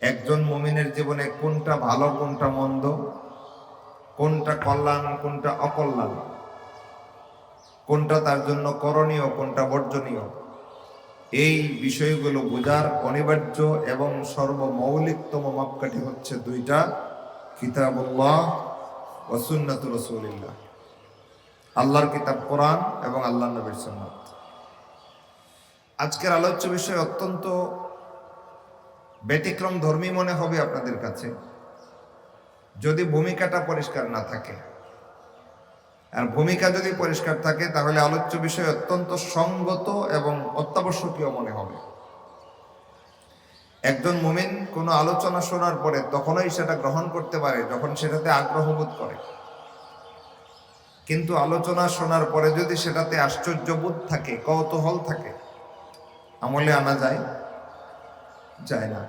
একজন মুমিনের জীবনে কোনটা ভালো কোনটা মন্দ, কোনটা কল্যাণ কোনটা অকল্যাণ, কোনটা তার জন্য করণীয় কোনটা বর্জনীয়, এই বিষয়গুলো বোঝার অনিবার্য এবং সর্বমৌলিকতম মাপকাঠি হচ্ছে দুইটা, কিতাবুল্লাহ ওয়া সুন্নাতুর রাসূলিল্লাহ, আল্লাহর কিতাব কোরআন এবং আল্লাহর নবীর সুন্নাত। আজকের আলোচ্য বিষয় অত্যন্ত ব্যতিক্রম ধর্মী মনে হবে আপনাদের কাছে যদি ভূমিকাটা পরিষ্কার না থাকে। আর ভূমিকা যদি পরিষ্কার থাকে তাহলে আলোচ্য বিষয় অত্যন্ত সঙ্গত এবং অত্যাবশ্যকীয় মনে হবে। একজন মুমিন কোনো আলোচনা শোনার পরে তখনই সেটা গ্রহণ করতে পারে যখন সেটাতে আগ্রহ বোধ করে, কিন্তু আলোচনা শোনার পরে যদি সেটাতে আশ্চর্যবোধ থাকে, কৌতূহল থাকে, আমলে আনা যায় না।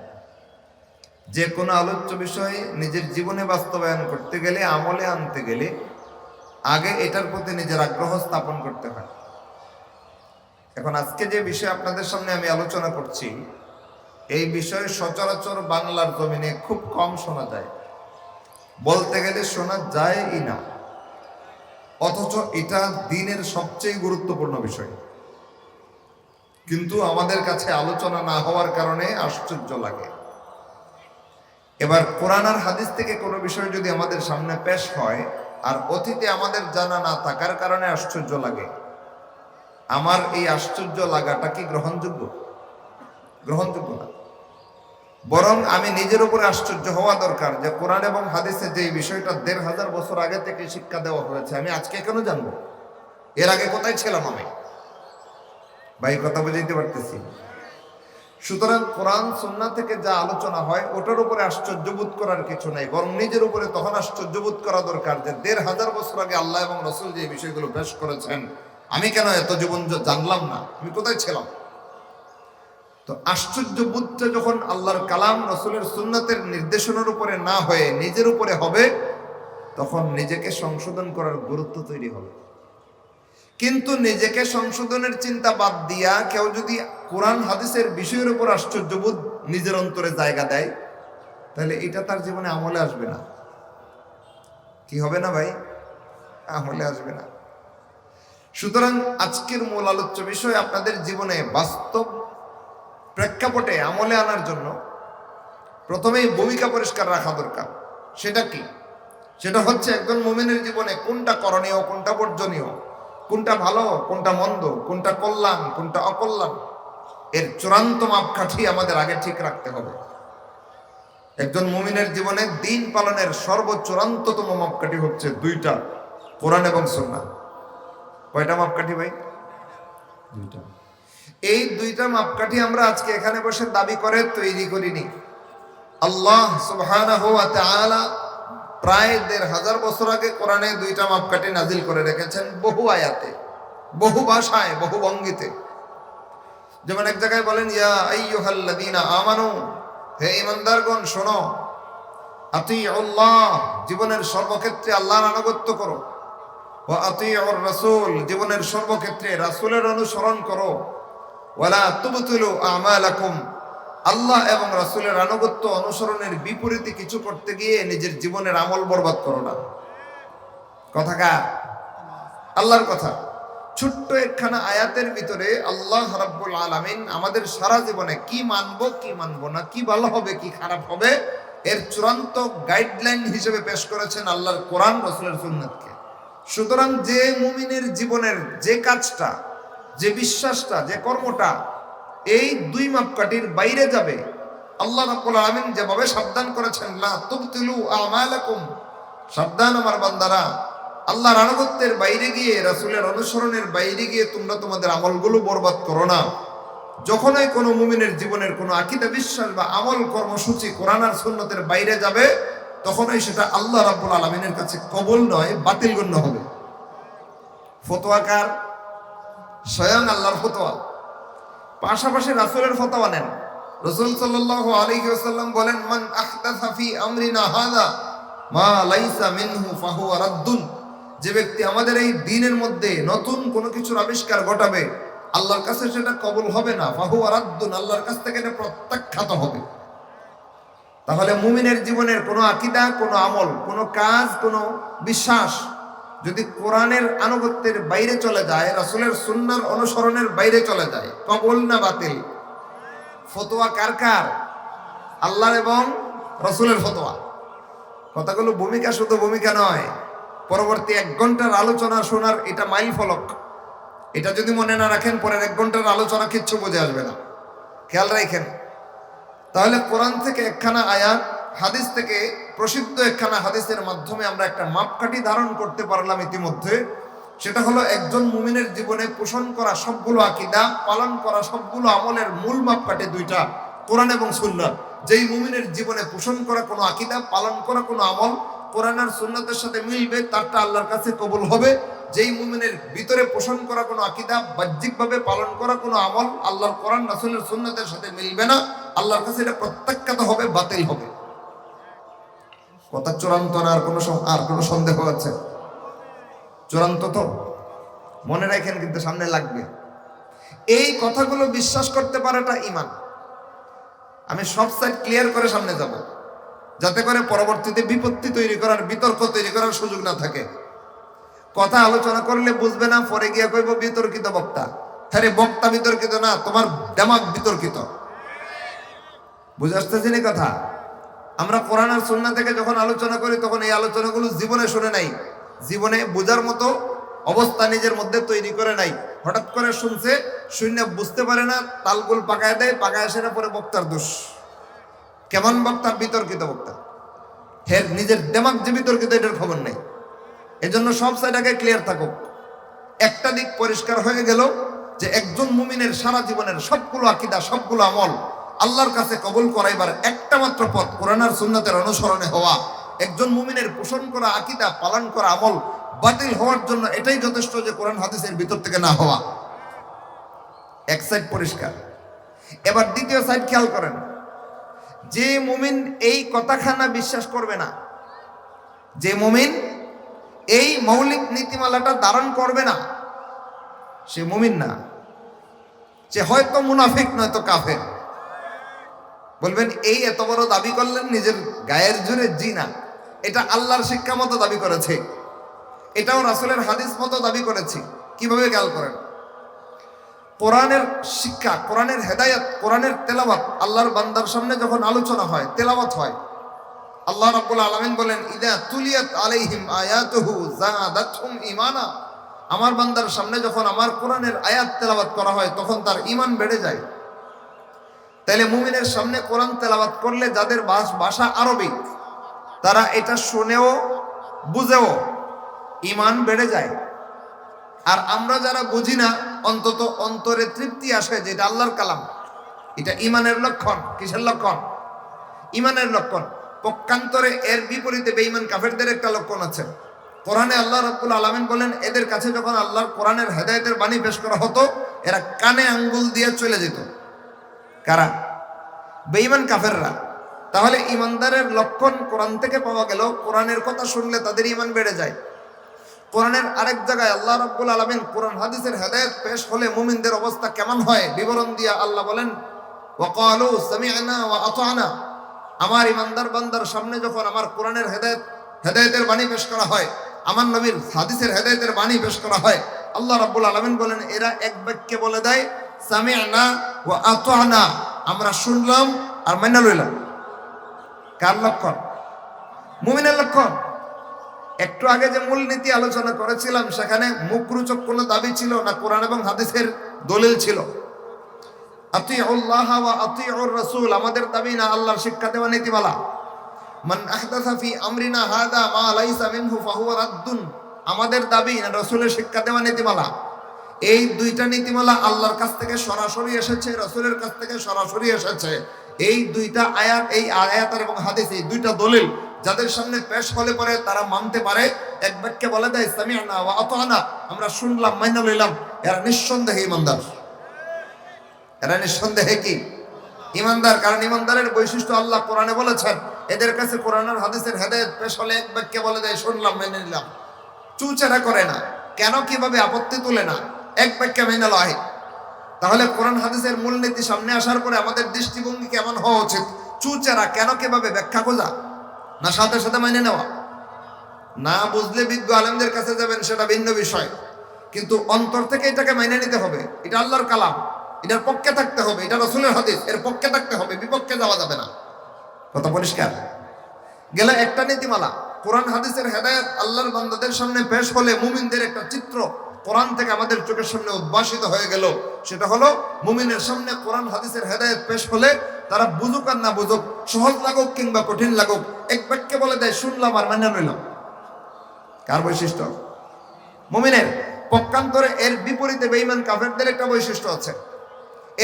যে কোনো আলোচ্য বিষয় নিজের জীবনে বাস্তবায়ন করতে গেলে, আমলে আনতে গেলে আগে এটার প্রতি নিজের আগ্রহ স্থাপন করতে হয়। এখন আজকে যে বিষয় আপনাদের সামনে আমি আলোচনা করছি, এই বিষয়ে সচরাচর বাংলার জমিনে খুব কম শোনা যায়, বলতে গেলে শোনা যায়ই না, অথচ এটা দিনের সবচেয়ে গুরুত্বপূর্ণ বিষয়। কিন্তু আমাদের কাছে আলোচনা না হওয়ার কারণে আশ্চর্য লাগে। এবার কোরআন আর হাদিস থেকে কোনো বিষয় যদি আমাদের সামনে পেশ হয় আর অতীতে আমাদের জানা না থাকার কারণে আশ্চর্য লাগে, আমার এই আশ্চর্য লাগাটা কি গ্রহণযোগ্য? গ্রহণযোগ্য না। বরং আমি নিজের উপরে আশ্চর্য হওয়া দরকার যে কোরআন এবং হাদিসে যে বিষয়টা ১৫০০ বছর আগে থেকে শিক্ষা দেওয়া হয়েছে, আমি আজকে কেন জানবো? এর আগে কোথায় ছিলাম আমি? ভাই, কথা বুঝাইতে পারতেছি? সুতরাং কোরআন সুন্নাহ থেকে যা আলোচনা হয় ওটার উপরে আশ্চর্যবোধ করার কিছু নাই, বরং নিজের উপরে তখন আশ্চর্যবোধ করা দরকার যে ১৫০০ বছর আগে আল্লাহ এবং রাসূল যে বিষয়গুলো পেশ করেছেন, আমি কেন এত জীবন জানলাম না? আমি কোথায় ছিলাম? তো আশ্চর্যবোধটা যখন আল্লাহর কালাম, রাসূলের সুন্নাতের নির্দেশনার উপরে না হয়ে নিজের উপরে হবে, তখন নিজেকে সংশোধন করার গুরুত্ব তৈরি হবে। কিন্তু নিজেকে সংশোধনের চিন্তা বাদ দিয়া কেউ যদি কোরআন হাদিসের বিষয়ের উপর আশ্চর্যবোধ নিজের অন্তরে জায়গা দেয়, তাহলে এটা তার জীবনে আমলে আসবে না। কি হবে না ভাই? আমলে আসবে না। সুতরাং আজকের মূল আলোচ্য বিষয় আপনাদের জীবনে বাস্তব প্রেক্ষাপটে আমলে আনার জন্য প্রথমেই ভূমিকা পরিষ্কার রাখা দরকার। সেটা কি? সেটা হচ্ছে একজন মুমিনের জীবনে কোনটা করণীয় কোনটা বর্জনীয়, কোনটা ভালো কোনটা মন্দ, কোনটা কল্যাণ কোনটা অকল্যাণ, এর চূড়ান্ত মাপকাঠি আমাদের আগে ঠিক রাখতে হবে। একজন মুমিনের জীবনে দিন পালনের সর্বচূড়ান্ততম মাপকাঠি হচ্ছে দুইটা, কোরআন এবং সুন্নাহ। কয়টা মাপকাঠি ভাই? দুইটা। এই দুইটা মাপকাঠি আমরা আজকে এখানে বসে দাবি করে তৈরি করিনি। আল্লাহ সুবহানাহু ওয়া তাআলা প্রায় ১৫০০ বছর আগে কোরআনে দুইটা মাপকাঠি নাজিল করে রেখেছেন, বহু আয়াতে, বহু ভাষায়, বহু ভঙ্গিতে। যেমন এক জায়গায় বলেন, ইয়া আইয়ুহাল্লাযীনা আমানু, হে ঈমানদারগণ শোনো, আতিউল্লাহ, জীবনের সর্বক্ষেত্রে আল্লাহর আনুগত্য করো, ওয়া আতিউর রাসূল, জীবনের সর্বক্ষেত্রে রাসূলের অনুসরণ করো, ওয়ালা তুবতিলু আমালাকুম, আল্লাহ এবং রাসূলের আনুগত্য অনুসরণের বিপরীতে কিছু করতে গিয়ে নিজের জীবনের আমল বরবাদ করো না। কথা কার? আল্লাহর কথা। ছোট্ট একখানা আয়াতের ভিতরে আল্লাহ রাব্বুল আলামিন আমাদের সারা জীবনে কি মানবো কি মানবো না, কি ভালো হবে কি খারাপ হবে, এর চূড়ান্ত গাইডলাইন হিসেবে পেশ করেছেন আল্লাহর কোরআন, রাসূলের সুন্নাতকে। সুতরাং যে মুমিনের জীবনের যে কাজটা, যে বিশ্বাসটা, যে কর্মটা এই দুই মাপকাঠির বাইরে যাবে, আল্লাহ রাব্বুল আলামিন যেভাবে সাবধান করেছেন, লা তুবতিলু আমালাকুম, সাবধান আমার বান্দারা, আল্লাহর আনুগত্যের বাইরে গিয়ে, রাসূলের অনুসরণের বাইরে গিয়ে তোমরা তোমাদের আমলগুলো বরবাদ করো না। যখনই কোনো মুমিনের জীবনের কোনো আকীদা, বিশ্বাস বা আমল কর্মসূচি কোরআন আর সুন্নাতের বাইরে যাবে, তখনই সেটা আল্লাহ রাব্বুল আলামিনের কাছে কবুল নয়, বাতিল গণ্য হবে। ফতোয়া কার? স্বয়ং আল্লাহর ফতোয়া। পাশাপাশি রাসূলের ফতোয়া নেন। রাসূল সাল্লাল্লাহু আলাইহি ওয়াসাল্লাম বলেন, মান আহদাসা ফি আমরিনা হাযা মা লাইসা মিনহু ফাহুয়া রাদ্দুন, যে ব্যক্তি আমাদের এই দ্বীনের মধ্যে নতুন কোনো কিছুর আবিষ্কার ঘটাবে, আল্লাহর কাছে সেটা কবুল হবে না, ফাহুয়া রাদ্দুন, আল্লাহর কাছ থেকে এটা প্রত্যাখ্যাত হবে। তাহলে মুমিনের জীবনের কোনো আকীদা, কোনো আমল, কোনো কাজ, কোনো বিশ্বাস যদি কোরআনের আনুগত্যের বাইরে চলে যায়, রাসূলের সুন্নাহর অনুসরণের বাইরে চলে যায়, কবুল না বাতিল? ফতোয়া কার কার? আল্লাহর এবং রাসূলের ফতোয়া। কথাগুলো ভূমিকা শুধু ভূমিকা নয়, পরবর্তী 1 ঘন্টার আলোচনা শোনার এটা মাইল ফলক। এটা যদি মনে না রাখেন, পরের 1 ঘন্টার আলোচনা কিচ্ছু বুঝে আসবে না। খেয়াল রাখেন। তাহলে কোরআন থেকে একখানা আয়াত, হাদিস থেকে প্রসিদ্ধ একখানা হাদিসের মাধ্যমে আমরা একটা মাপকাঠি ধারণ করতে পারলাম ইতিমধ্যে। সেটা হলো একজন মুমিনের জীবনে পোষণ করা সবগুলো আকীদা, পালন করা সবগুলো আমলের মূল মাপকাঠি দুইটা, কোরআন এবং সুন্নাহ। যেই মুমিনের জীবনে পোষণ করা কোনো আকীদা, পালন করা কোনো আমল কোরআন আর সুন্নাতের সাথে মিলবে, তারটা আল্লাহর কাছে কবুল হবে। যেই মুমিনের ভিতরে পোষণ করা কোনো আকীদা, বাহ্যিকভাবে পালন করা কোনো আমল আল্লাহর কোরআন রাসূলের সুন্নাতের সাথে মিলবে না, আল্লাহর কাছে এটা প্রত্যাখ্যাত হবে, বাতিল হবে। কথা চূড়ান্ত না? আর কোনো সন্দেহ আছে? চূড়ান্ত তো? মনে রাখেন, কিন্তু সামনে লাগবে। এই কথাগুলো বিশ্বাস করতে পারাটা ঈমান। আমি সব সাইড ক্লিয়ার করে সামনে যাব, যাতে করে পরবর্তীতে বিপত্তি তৈরি করার, বিতর্ক তৈরি করার সুযোগ না থাকে। কথা আলোচনা করলে বুঝবে না, পরে গিয়া কইব বিতর্কিত বক্তা। আরে বক্তা বিতর্কিত না, তোমার দিমাগ বিতর্কিত। বুঝে আসতেছে না কথা? আমরা কোরআন আর সুন্নাহ থেকে যখন আলোচনা করি, তখন এই আলোচনাগুলো জীবনে শুনে নাই, জীবনে বোঝার মতো অবস্থা নিজের মধ্যে তৈরি করে নাই। হঠাৎ করে শুনছে, শুনে বুঝতে পারে না, তালগুল পাকায় দেয়, পাকায় আসে না, পরে বক্তার দোষ। কেমন বক্তা? বিতর্কিত বক্তা। হের নিজের দিমাগ যে বিতর্কিত, এটার খবর নেই। এজন্য সব সাইড আগে ক্লিয়ার থাকুক। একটা দিক পরিষ্কার হয়ে গেল যে একজন মুমিনের সারা জীবনের সবগুলো আকীদা, সবগুলো আমল আল্লাহর কাছে কবুল করাইবার একটা মাত্র পথ কোরআন আর সুন্নাতের অনুসরণে হওয়া। একজন মুমিনের পোষণ করা আকীদা, পালন করা আমল বাতিল হওয়ার জন্য এটাই যথেষ্ট যে কোরআন হাদিসের ভিতর থেকে না হওয়া। এক সাইড পরিষ্কার। এবার দ্বিতীয় সাইড খেয়াল করেন। যে মুমিন এই কথাখানা বিশ্বাস করবে না, যে মুমিন এই মৌলিক নীতিমালাটা ধারণ করবে না, সে মুমিন না, সে হয়তো মুনাফিক নয়তো কাফের। বলবেন এই এত বড় দাবি করলেন নিজের গায়ের জোরে? জি না, এটা আল্লাহর শিক্ষা মতো দাবি করেছে, এটাও রাসূলের হাদিস মতো দাবি করেছি। কিভাবে খেয়াল করেন। কোরআনের শিক্ষা, কোরআনের হেদায়েত, কোরআনের তেলাওয়াত আল্লাহর বান্দার সামনে যখন আলোচনা হয়, তেলাওয়াত হয়, আল্লাহ রাব্বুল আলামিন বলেন, ইদা তুলিয়াত আলাইহিম আয়াতুহু যাদাতহুম ঈমানা। আমার বান্দার সামনে যখন আমার কোরআনের আয়াত তেলাওয়াত করা হয়, তখন তার ঈমান বেড়ে যায়। তাইলে মুমিনের সামনে কোরআন তেলাওয়াত করলে যাদের ভাষা আরবি, তারা এটা শুনেও বুঝেও ঈমান বেড়ে যায়। আর আমরা যারা বুঝি না, অন্তত অন্তরে তৃপ্তি আসে যে এটা আল্লাহর কালাম। এটা ঈমানের লক্ষণ। কিসের লক্ষণ? ঈমানের লক্ষণ। পক্ষান্তরে এর বিপরীতে বেঈমান কাফেরদের একটা লক্ষণ আছে। কোরআনে আল্লাহ রাব্বুল আলামিন বলেন, এদের কাছে যখন আল্লাহর কোরআনের হেদায়েতের বাণী পেশ করা হতো, এরা কানে আঙ্গুল দিয়ে চলে যেত। কারা? বেঈমান কাফেররা। তাহলে ঈমানদারের লক্ষণ কোরআন থেকে পাওয়া গেল, কোরআনের কথা শুনলে তাদের ঈমান বেড়ে যায়। কোরআনের আরেক জায়গায় আল্লাহ রাব্বুল আলামিন কোরআন হাদিসের হেদায়েত পেশ হলে মুমিনদের অবস্থা কেমন হয় বিবরণ দিয়া আল্লাহ বলেন, ওয়াকালু সামি'না ওয়া আতা'না। আমার ঈমানদার বান্দার সামনে যখন আমার কোরআনের হেদায়েতের বাণী পেশ করা হয়, আমার নবীর হাদিসের হেদায়েতের বাণী পেশ করা হয়, আল্লাহ রাব্বুল আলামিন বলেন, এরা এক বাক্যে বলে দেয়, সামি'না ওয়া আতা'না, আমরা শুনলাম আর মাইনা লইলাম। কার লক্ষণ? মুমিনের লক্ষণ। একটু আগে যে মূলনীতি আলোচনা করেছিলাম, সেখানে মুখরোচক কোনো দাবি ছিল না, কোরআন এবং হাদিসের দলিল ছিল। আতিউল্লাহ ওয়া আতিউর রাসূল আমাদের দাবি না, আল্লাহর শিক্ষা দেওয়া নীতিমালা। মান আহদাসা ফি আমরিনা হাদা মা লাইসা মিনহু ফাহুয়া রাদ্দুন আমাদের দাবি না, রাসূলের শিক্ষা দেওয়া নীতিমালা। এই দুইটা নীতিমালা আল্লাহর কাছ থেকে সরাসরি এসেছে, রাসূলের কাছ থেকে সরাসরি এসেছে। এই দুইটা আয়াত, এই আয়াত এবং হাদিস, এই দুইটা দলিল যাদের সামনে পেশ হলে পরে তারা মানতে পারে, এক বাক্যে বলে দেয় সামি'না ওয়া আতা'না, আমরা শুনলাম মাইনা লইলাম, এরা নিঃসন্দেহে ঈমানদার। এরা নিঃসন্দেহে কি? ঈমানদার। কারণ ঈমানদারের বৈশিষ্ট্য আল্লাহ কোরআনে বলেছেন, এদের কাছে কোরআন আর হাদিসের হেদায়েত পেশ হলে এক বাক্যে বলে দেয় শুনলাম মেনে নিলাম। চুচেরা করে না। কেন? কিভাবে? আপত্তি তুলে না, এক বাক্যে মেনে লয়। তাহলে কোরআন হাদিসের মূলনীতি সামনে আসার পরে আমাদের দৃষ্টিভঙ্গি কেমন হওয়া উচিত? চুচেরা কেন কিভাবে ব্যাখ্যা খোঁজা, না সাথে সাথে মেনে নেওয়া? না বুঝলে বিজ্ঞ আলেমদের কাছে যাবেন, সেটা ভিন্ন বিষয়, কিন্তু অন্তর থেকে এটাকে মেনে নিতে হবে। এটা আল্লাহর কালাম, এটার পক্ষে থাকতে হবে, এটা রাসূলের হাদিস, এর পক্ষে থাকতে হবে, বিপক্ষে যাওয়া যাবে না। কথা পরিষ্কার গেলে একটা নীতিমালা, কোরআন হাদিসের হেদায়েত আল্লাহর বান্দাদের সামনে পেশ হলে মুমিনদের একটা চিত্র কোরআন থেকে আমাদের চোখের সামনে উদ্ভাসিত হয়ে গেল। সেটা হলো মুমিনের সামনে কোরআন হাদিসের হেদায়েত পেশ হলে তারা বুঝুক আর না বুঝুক, সহজ লাগুক কিংবা কঠিন লাগুক, এক বাক্যে বলে দেয় শুনলাম আর মেনে নিলাম। কার বৈশিষ্ট্য? মুমিনের। পক্ষান্তরে এর বিপরীতে বেঈমান কাফেরদের একটা বৈশিষ্ট্য আছে।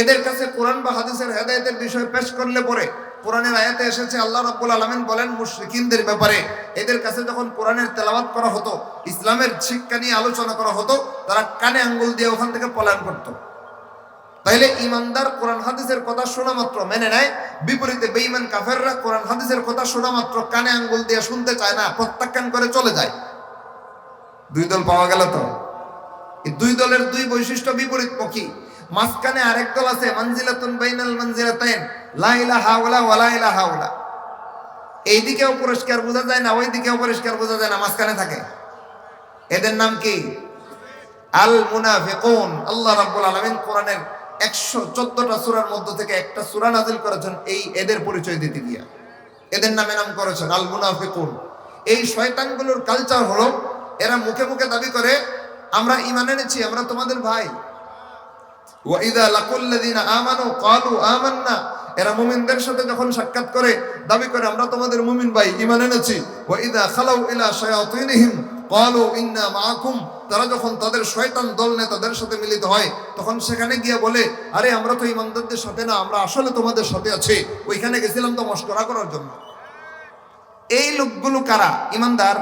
এদের কাছে কোরআন বা হাদিসের হেদায়েতের বিষয় পেশ করলে পরে, কোরআনের আয়াতে এসেছে আল্লাহ রাব্বুল আলামিন বলেন মুশরিকিনদের ব্যাপারে, এদের কাছে যখন কোরআনের তেলাওয়াত করা হতো, ইসলামের শিক্ষা নিয়ে আলোচনা করা হতো, তারা কানে আঙ্গুল দিয়ে ওখান থেকে পলায়ন করত। তাইলে ইমানদার কোরআন হাদিসের কথা শোনা মাত্র মেনে নেয়, বিপরীতে বেঈমান কাফেররা কোরআন হাদিসের কথা শোনা মাত্র কানে আঙ্গুল দিয়ে শুনতে চায় না, প্রত্যাখ্যান করে চলে যায়। দুই দল পাওয়া গেল। তো এই দুই দলের দুই বৈশিষ্ট্য বিপরীতমুখী। মাঝখানে আরেক দল আছে মানজিলাতুন বাইনাল মানজিলাতাইন, লা ইলাহা ওয়ালা ওয়ালা ইলাহা ওয়ালা। এইদিকেও পরিষ্কার বোঝা যায় না, ওই দিকেও পরিষ্কার বোঝা যায় না, মাঝখানে থাকে। এদের নাম কি? আল মুনাফিকুন। আল্লাহ রাব্বুল আলামিন কোরআনের 114টা সূরার মধ্য থেকে একটা সূরা নাযিল করেছেন এই এদের পরিচয় দিতে গিয়া, এদের নামে নাম করেছেন আল মুনাফিকুন। এই শয়তানগুলোর কালচার হলো এরা মুখে মুখে দাবি করে আমরা ঈমান এনেছি, আমরা তোমাদের ভাই। ওয়া ইযা লাকুল্লাযিনা আমানু ক্বালু আমান্না, এরা মুমিনদের সাথে যখন সাক্ষাৎ করে দাবি করে আমরা তোমাদের মুমিন ভাই, ঈমান এনেছি। ওয়া ইযা খালাউ ইলা শায়াতিনহিম ক্বালু ইন্না মাআকুম, তারা যখন তাদের শয়তান দল নেতাদের সাথে মিলিত হয় তখন সেখানে গিয়ে বলে আরে আমরা তো ঈমানদারদের সাথে না, আমরা আসলে তোমাদের সাথে আছি, ওইখানে গেছিলাম তো মশকরা করার জন্য। এই লোকগুলো কারা? ঈমানদার,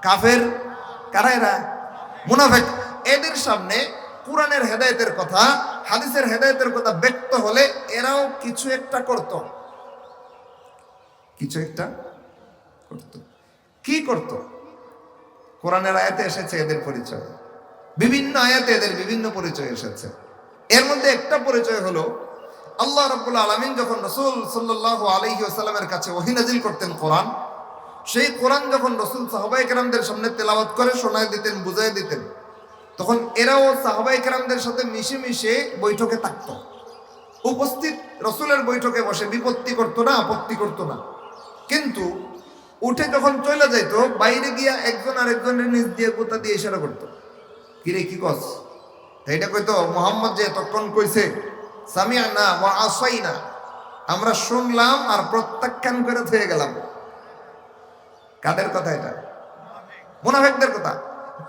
কাফের, কারা? এরা মুনাফিক। এদের সামনে কোরআনের হেদায়েতের কথা, হাদিসের হেদায়েতের কথা ব্যক্ত হলে এরাও কিছু একটা করত, কিছু একটা করত। কি করত? কোরআনের আয়াতে এসেছে এদের পরিচয়, বিভিন্ন আয়াতে এদের বিভিন্ন পরিচয় এসেছে। এর মধ্যে একটা পরিচয় হলো আল্লাহ রাব্বুল আলামিন যখন রাসূল সাল্লাল্লাহু আলাইহি ওয়াসাল্লামের কাছে ওহী নাযিল করতেন কোরআন, সেই কোরআন যখন রাসূল সাহাবায়ে কেরামদের সামনে তেলাওয়াত করে শোনায় দিতেন, বুঝায় দিতেন, তখন এরাও সাহাবায়ে কেরামদের সাথে মিশে মিশে বৈঠকে থাকতো, উপস্থিত রাসূলের বৈঠকে বসে বিপত্তি করতো না, আপত্তি করতো না। কিন্তু উঠে যখন চলে যাইতো, বাইরে গিয়া একজন আরেকজনের নিজ দিয়ে গোতা দিয়ে ইশারা করতো, কিরে কি কস? তাই এটা কইতো মুহাম্মদ যে তখন কইছে সামিআনা ওয়া আসাইনা, আমরা শুনলাম আর প্রত্যাখ্যান করে থয়ে গেলাম। কাদের কথা এটা? মুনাফিকদের কথা।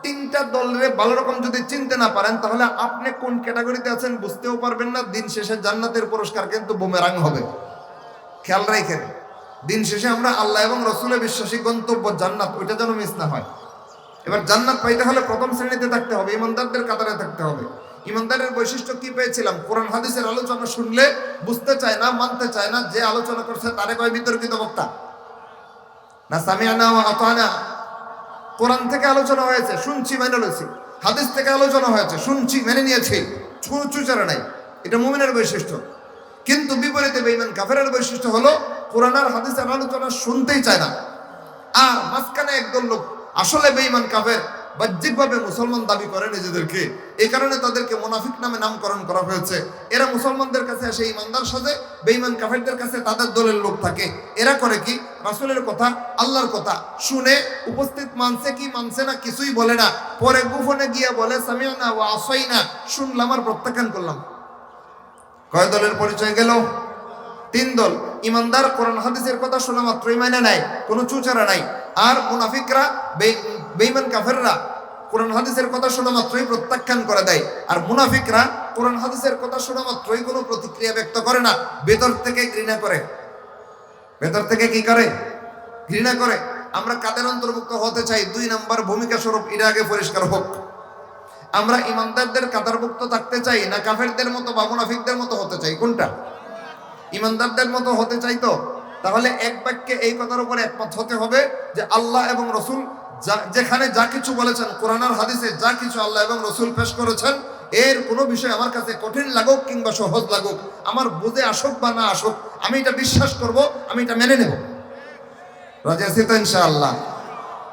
তিনটা দলের ভালো রকম যদি চিনতে না পারেন তাহলে আপনি কোন ক্যাটাগরিতে আছেন বুঝতেও পারবেন না। দিন শেষে জান্নাতের পুরস্কার কিন্তু বুমেরাং হবে, খেয়াল রাখেন। দিন শেষে আমরা আল্লাহ এবং রসুলের বিশ্বাসী, গন্তব্য জান্নাত, ওইটা যেন মিস না হয়। এবার জান্নাত পাইতে হলে প্রথম শ্রেণীতে থাকতে হবে, ইমানদারদের কাতারে থাকতে হবে। ইমানদারের বৈশিষ্ট্য কি পেয়েছিলাম? কোরআন হাদিসের আলোচনা শুনলে বুঝতে চায় না, মানতে চায় না, যে আলোচনা করছে তারে কয় বিতর্কিত বক্তা, না সামিআনা ওয়া আতানা। কোরআন থেকে আলোচনা হয়েছে, শুনছি, মেনে নিয়েছি। হাদিস থেকে আলোচনা হয়েছে, শুনছি, মেনে নিয়েছি, কোনো চুচারা নাই। এটা মুমিনের বৈশিষ্ট্য। কিন্তু বিপরীতে বেঈমান কাফেরের বৈশিষ্ট্য হলো কোরআন আর হাদিসের আলোচনা শুনতেই চায় না। আর মাঝখানে একদল লোক আসলে বেঈমান কাফের, বাহ্যিকভাবে মুসলমান দাবি করে নিজেদেরকে, এই কারণে তাদেরকে মুনাফিক নামে নামকরণ করা হয়েছে। এরা মুসলমানদের কাছে এসে ইমানদার সাজে, বেঈমান কাফেরদের কাছে তাদের দলের লোক থাকে। এরা করে কি? রাসূলের কথা, আল্লাহর কথা শুনে উপস্থিত মানছে কি মানছে না কিছুই বলে না, পরে গোপনে গিয়ে বলে সামিআনা ওয়া আসাইনা, শুনলাম আর প্রত্যাখ্যান করলাম। কয় দলের পরিচয় গেল? তিন দল। ইমানদার কোরআন হাদিসের কথা শোনা মাত্রই মানে নাই, কোনো চুচারা নাই। আর মুনাফিকরা, বেঈমান কাফেররা কোরআন হাদিসের কথা শোনা মাত্রই প্রত্যাখ্যান করে দেয়। আর মুনাফিকরা কোরআন হাদিসের কথা শোনা মাত্রই কোনো প্রতিক্রিয়া ব্যক্ত করে না, ভেতর থেকে ঘৃণা করে। ভেতর থেকে কি করে? ঘৃণা করে। আমরা কাদের অন্তর্ভুক্ত হতে চাই? 2 নম্বর ভূমিকা স্বরূপ এটা আগে পরিষ্কার হোক। আমরা ইমানদারদের কাতারভুক্ত থাকতে চাই না কাফেরদের মতো বা মুনাফিকদের মতো হতে চাই? কোনটা? ইমানদারদের মতো হতে চাই। তো তাহলে এক বাক্যে এই কথার উপরে একমত হতে হবে যে আল্লাহ এবং রসুল যেখানে যা কিছু বলেছেন, কোরআন আর হাদিসে যা কিছু আল্লাহ এবং রসুল পেশ করেছেন, এর কোনো বিষয় আমার কাছে কঠিন লাগুক কিংবা সহজ লাগুক, আমার বুঝে আসুক বা না আসুক, আমি এটা বিশ্বাস করব, আমি এটা মেনে নেব। রাজি আছি তো ইনশাআল্লাহ?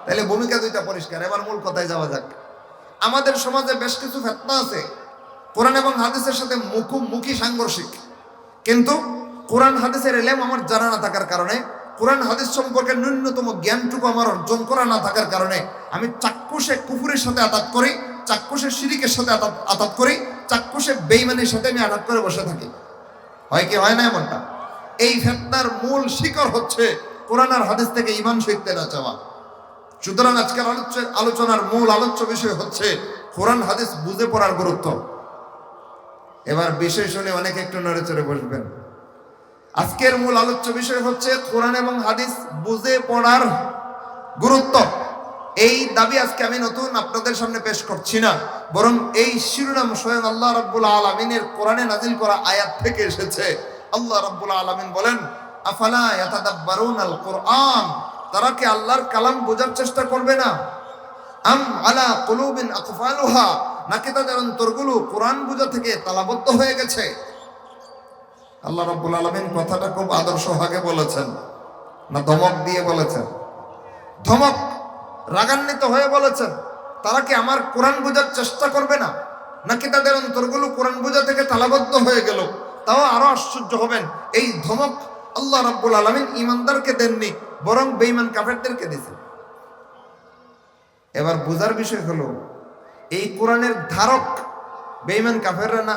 তাহলে ভূমিকা দুইটা পরিষ্কার। এবার মূল কথায় যাওয়া যাক। আমাদের সমাজে বেশ কিছু ফিতনা আছে কোরআন এবং হাদিসের সাথে মুখোমুখি সাংঘর্ষিক, কিন্তু কোরআন হাদিসের ইলম আমার জানা না থাকার কারণে, কোরআন হাদিস সম্পর্কে ন্যূনতম জ্ঞানটুকু আমার অর্জন করা না থাকার কারণে আমি চাক্ষুষে কুফুরের সাথে আঘাত করি, চাক্ষুষে শিরিকের সাথে আঘাত করি, চাক্ষুষে বেঈমানের সাথে আমি আঘাত করে বসে থাকি। হয় কি হয় না এমনটা? এই ফিতনার মূল শিকড় হচ্ছে কোরআন আর হাদিস থেকে ঈমান শিখতে না চাওয়া। সুতরাং আজকের আলোচনার মূল আলোচ্য বিষয় হচ্ছে কোরআন হাদিস বুঝে পড়ার গুরুত্ব। এবার বিষয় শুনে অনেকে একটু নড়ে চড়ে বসবেন। আজকের মূল আলোচ্য বিষয় হচ্ছে কোরআন এবং হাদিস বুঝে পড়ার গুরুত্ব। এই দাবি আজকে আমি নতুন আপনাদের সামনে পেশ করছি না, বরং এই শিরোনাম স্বয়ং আল্লাহ রাব্বুল আলামিনের কোরআনে নাজিল করা আয়াত থেকে এসেছে। আল্লাহ রাব্বুল আলামিন বলেন, আফালা ইয়াতাদাব্বারুনাল কুরআন, তারা কি আল্লাহর কালাম বোঝার চেষ্টা করবে না? আম আলা কুলুবিন আকফালুহা, নাকি তাদের অন্তরগুলো কোরআন বোঝা থেকে তালাবদ্ধ হয়ে গেছে? আল্লাহ রাব্বুল আলামিন কথাটা খুব আদর্শ ভাগে বলেছেন, না ধমক দিয়ে বলেছেন? ধমক, রাগান্বিত হয়ে বলেছেন, তারা কি আমার কোরআন বোঝার চেষ্টা করবে না, নাকি তাদের অন্তরগুলো কোরআন বোঝা থেকে তালাবদ্ধ হয়ে গেল? তাও আরো আশ্চর্য হবেন, এই ধমক আল্লাহ রাব্বুল আলামিন ঈমানদারকে দেননি, বরং বেঈমান কাফেরদেরকে দিয়েছেন। এবার বোঝার বিষয় হলো, এই কোরআনের ধারক বেঈমান কাফেররা না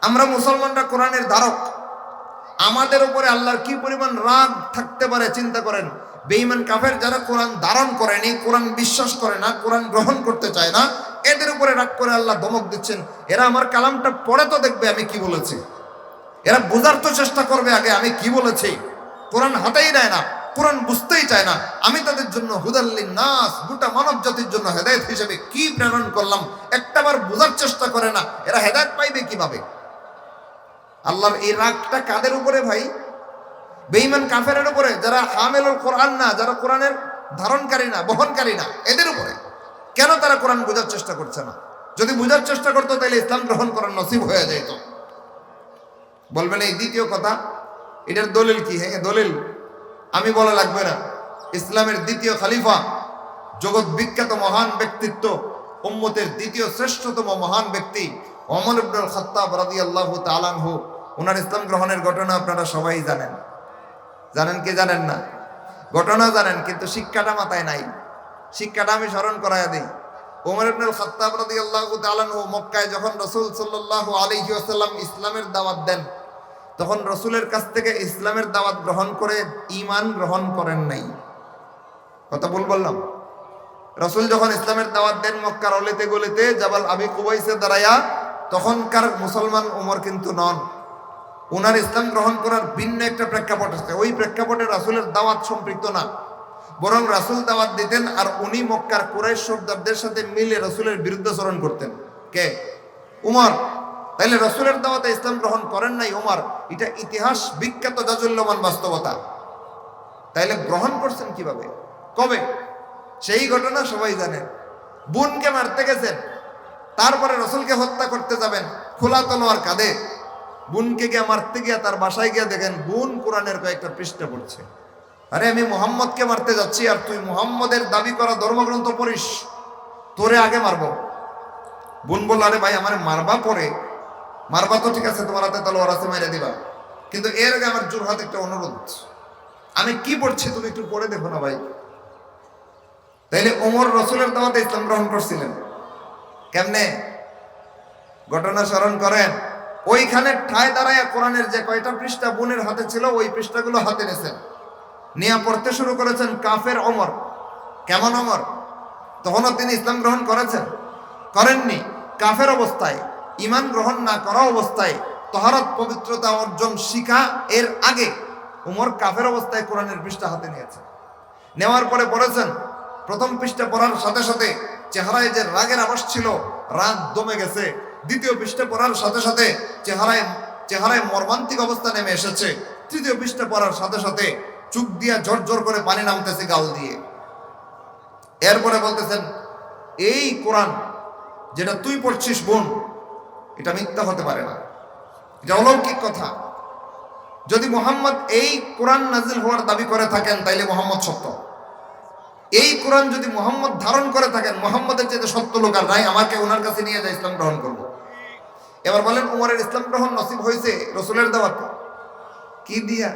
আমরা মুসলমানরা কোরআনের ধারক। আমাদের উপরে আল্লাহর কি পরিমাণ রাগ থাকতে পারে চিন্তা করেন। বেঈমান কাফের যারা কোরআন ধারণ করেনি, কোরআন বিশ্বাস করে না, কোরআন গ্রহণ করতে চায় না, এদের উপরে রাগ করে আল্লাহ ধমক দিচ্ছেন, এরা আমার কালামটা পড়ে তো দেখবে আমি কি বলেছি, এরা বোঝার তো চেষ্টা করবে আগে আমি কি বলেছি। কোরআন হাতেই নেয় না, কোরআন বুঝতেই চায় না। আমি তাদের জন্য হুদাল্লিন নাস, গোটা মানব জাতির জন্য হেদায়েত হিসেবে কি প্রেরণ করলাম একটাবার বোঝার চেষ্টা করে না, এরা হেদায়েত পাইবে কিভাবে? আল্লাহর এই রাগটা কাদের উপরে ভাই? বেঈমান কাফেরের উপরে, যারা হামেলুল কোরআন না, যারা কোরআনের ধারণকারী না, বহনকারী না, এদের উপরে। কেন তারা কোরআন বোঝার চেষ্টা করছে না? যদি বোঝার চেষ্টা করতো তাহলে ইসলাম গ্রহণ করার নসিব হয়ে যেত। বলবেন এই দ্বিতীয় কথা, এটার দলিল কি? হ্যাঁ দলিল আমি বলা লাগবে না। ইসলামের দ্বিতীয় খলিফা, জগৎ বিখ্যাত মহান ব্যক্তিত্ব, উম্মতের দ্বিতীয় শ্রেষ্ঠতম মহান ব্যক্তি ওমর ইবনুল খাত্তাব রাদিয়াল্লাহু তাআলা আনহু, ওনার ইসলাম গ্রহণের ঘটনা আপনারা সবাই জানেন। জানেন কি জানেন না? ঘটনা জানেন, কিন্তু শিক্ষাটা মাথায় নাই। শিক্ষাটা আমি স্মরণ করাইয়া দিই। ওমর ইবনুল খাত্তাব রাদিয়াল্লাহু তাআলা আনহু মক্কায় যখন রাসূল সাল্লাল্লাহু আলাইহি ওয়াসাল্লাম ইসলামের দাওয়াত দেন, তখন রাসূলের কাছ থেকে ইসলামের দাওয়াত গ্রহণ করে ঈমান গ্রহণ করেন নাই। কথা বললাম, রাসূল যখন ইসলামের দাওয়াত দেন মক্কার অলিতে গলিতে জাবাল আবি কুবাইসে দাঁড়ায়া, তখনকার মুসলমান ওমর কিন্তু নন। ওনার ইসলাম গ্রহণ করার ভিন্ন একটা প্রেক্ষাপট আছে। ওই প্রেক্ষাপটে রাসূলের দাওয়াত সম্পৃক্ত না, বরং রাসূল দাওয়াত দিতেন আর উনি মক্কার কুরাইশ সর্দারদের সাথে মিলে রাসূলের বিরুদ্ধাচরণ করতেন। কে? উমর। তাইলে রাসূলের দাওয়াতে ইসলাম গ্রহণ করেন নাই ওমর, এটা ইতিহাস বিখ্যাত জাজুল্যমান বাস্তবতা। তাইলে গ্রহণ করছেন কিভাবে, কবে? সেই ঘটনা সবাই জানেন। বোনকে মারতে গেছেন, তারপরে রাসূলকে হত্যা করতে যাবেন, খোলা তলোয়ার কাঁধে। বোনকে গিয়ে মারতে গিয়া তার বাসায় গিয়া দেখেন বোন কোরআনের কয়েকটা পৃষ্ঠা পড়ছে। আরে আমি মুহাম্মদকে মারতে যাচ্ছি আর তুই মুহাম্মদের দাবি করা ধর্মগ্রন্থ পড়িস, তোরে আগে মারবো। বোন বলল, আরে ভাই আমার মারবা পরে, মারবা তো ঠিক আছে, তোমার হাতে তলোয়ার আছে, মেরে দিবা, কিন্তু এর আগে আমার জোর হাতে একটা অনুরোধ, আমি কি পড়ছি তুমি একটু পড়ে দেখো না ভাই। তাইলে ওমর রাসূলের দাওয়াতে ইসলাম গ্রহণ করছিলেন কেমনে? ঘটনা স্মরণ করেন। ওইখানে ঠায় দাঁড়ায় কোরআনের যে কয়টা পৃষ্ঠা বোনের হাতে ছিল, ওই পৃষ্ঠাগুলো হাতে নিয়েছেন, নিয়ে পড়তে শুরু করেছেন। কাফের ওমর। কেমন ওমর? তখনও তিনি ইসলাম গ্রহণ করেছেন? করেননি। কাফের অবস্থায়, ঈমান গ্রহণ না করা অবস্থায়, তহারত পবিত্রতা অর্জন শিখা এর আগে ওমর কাফের অবস্থায় কোরআনের পৃষ্ঠা হাতে নিয়েছেন। নেওয়ার পরে পড়েছেন, প্রথম পৃষ্ঠা পড়ার সাথে সাথে চেহারায় যে রাগের আভাস ছিল, রাগ দমে গেছে। দ্বিতীয় পৃষ্ঠা পড়ার সাথে সাথে চেহারায় মর্মান্তিক অবস্থা নেমে এসেছে। তৃতীয় পৃষ্ঠা পড়ার সাথে সাথে চোখ দিয়া ঝরঝর করে পানি নামতেছে গাল দিয়ে। এরপরে বলতেছেন, এই কোরআন যেটা তুই পড়ছিস বোন, এটা মিথ্যা হতে পারে না, এটা অলৌকিক কথা। যদি মোহাম্মদ এই কোরআন নাজিল হওয়ার দাবি করে থাকেন তাইলে মোহাম্মদ সত্য। এই কোরআন যদি মোহাম্মদ ধারণ করে থাকেন, মোহাম্মদের চেয়ে সত্য লোক আর নাই, আমাকে ওনার কাছে নিয়ে যায় ইসলাম গ্রহণ করবো। এবার বলেন উমরের ইসলাম গ্রহণ নসিব হয়েছে রসুলের দাওয়াত কি দিয়া?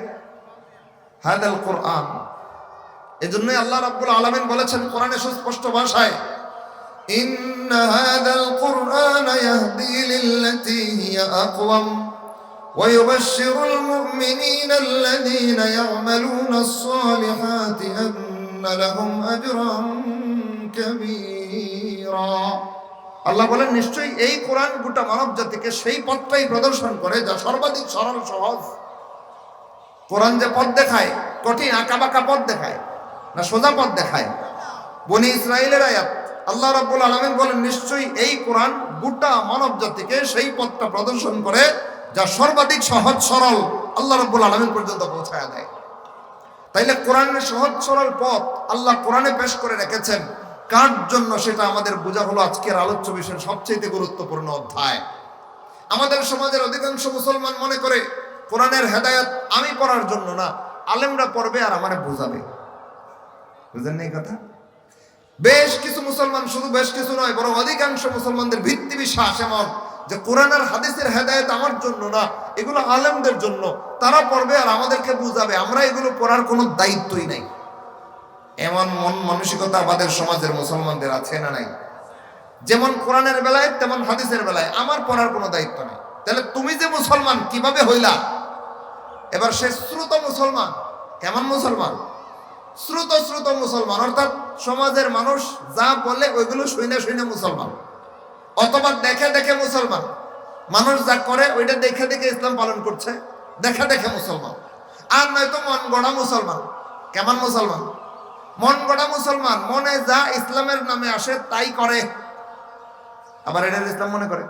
হাদাল কোরআন। এজন্যই আল্লাহ রাব্বুল আলামিন বলেছেন কোরআনে সুস্পষ্ট ভাষায়, ইন্না হাদাল কোরআন ইয়াহদি লিল্লাতী হিয়া আকওয়াম ওয়া ইউবাশশিরুল মুমিনিনা আল্লাযীনা ইয়া'মালুনাস সালিহাতি আন্না লাহুম আজরান কাবীরা। আল্লাহ বলেন নিশ্চয়ই এই কোরআন গোটা মানব জাতিকে সেই পথটাই প্রদর্শন করে যা সর্বাধিক সরল সহজ। কোরআন যে পথ দেখায়, কঠিন আঁকাবাঁকা পথ দেখায় না সোজা পথ দেখায়? বনি ইসরাইলের আয়াত। আল্লাহ রাব্বুল আলামিন বলেন নিশ্চয়ই এই কোরআন গোটা মানব জাতিকে সেই পথটা প্রদর্শন করে যা সর্বাধিক সহজ সরল আল্লাহ রাব্বুল আলামিন পর্যন্ত পৌঁছায় দেয়। তাইলে কোরআনের সহজ সরল পথ আল্লাহ কোরআনে পেশ করে রেখেছেন কার জন্য, সেটা আমাদের বোঝা হলো আজকের আলোচ্য বিষয়ের সবচেয়ে গুরুত্বপূর্ণ অধ্যায়। আমাদের সমাজের অধিকাংশ মুসলমান মনে করে কোরআনের হেদায়েত আমি পড়ার জন্য না, আলেমরা পড়বে আর আমারে বোঝাবে। বুঝেন না এই কথা? বেশ কিছু মুসলমান, শুধু বেশ কিছু নয় বরং অধিকাংশ মুসলমানদের ভিত্তি বিশ্বাস এমন যে কোরআন আর হাদিসের হেদায়েত আমার জন্য না, এগুলো আলেমদের জন্য, তারা পড়বে আর আমাদেরকে বুঝাবে, আমরা এগুলো পড়ার কোনো দায়িত্বই নাই। এমন মন মানসিকতা আমাদের সমাজের মুসলমানদের আছে না নাই? যেমন কোরআনের বেলায় তেমন হাদিসের বেলায় আমার পড়ার কোনো দায়িত্ব নেই। তাহলে তুমি যে মুসলমান কিভাবে হইলা? এবার সে শ্রুত মুসলমান। কেমন মুসলমান? শ্রুত মুসলমান, অর্থাৎ সমাজের মানুষ যা বলে ওইগুলো শুনে শুনে মুসলমান, অথবা দেখে দেখে মুসলমান। মানুষ যা করে ওইটা দেখে দেখে ইসলাম পালন করছে, দেখে দেখে মুসলমান। আর নয়তো মন গড়া মুসলমান। কেমন মুসলমান? মন গড়া মুসলমান, মনে যা ইসলামের নামে আসে তাই করে, আবার এটা ইসলাম মনে করে।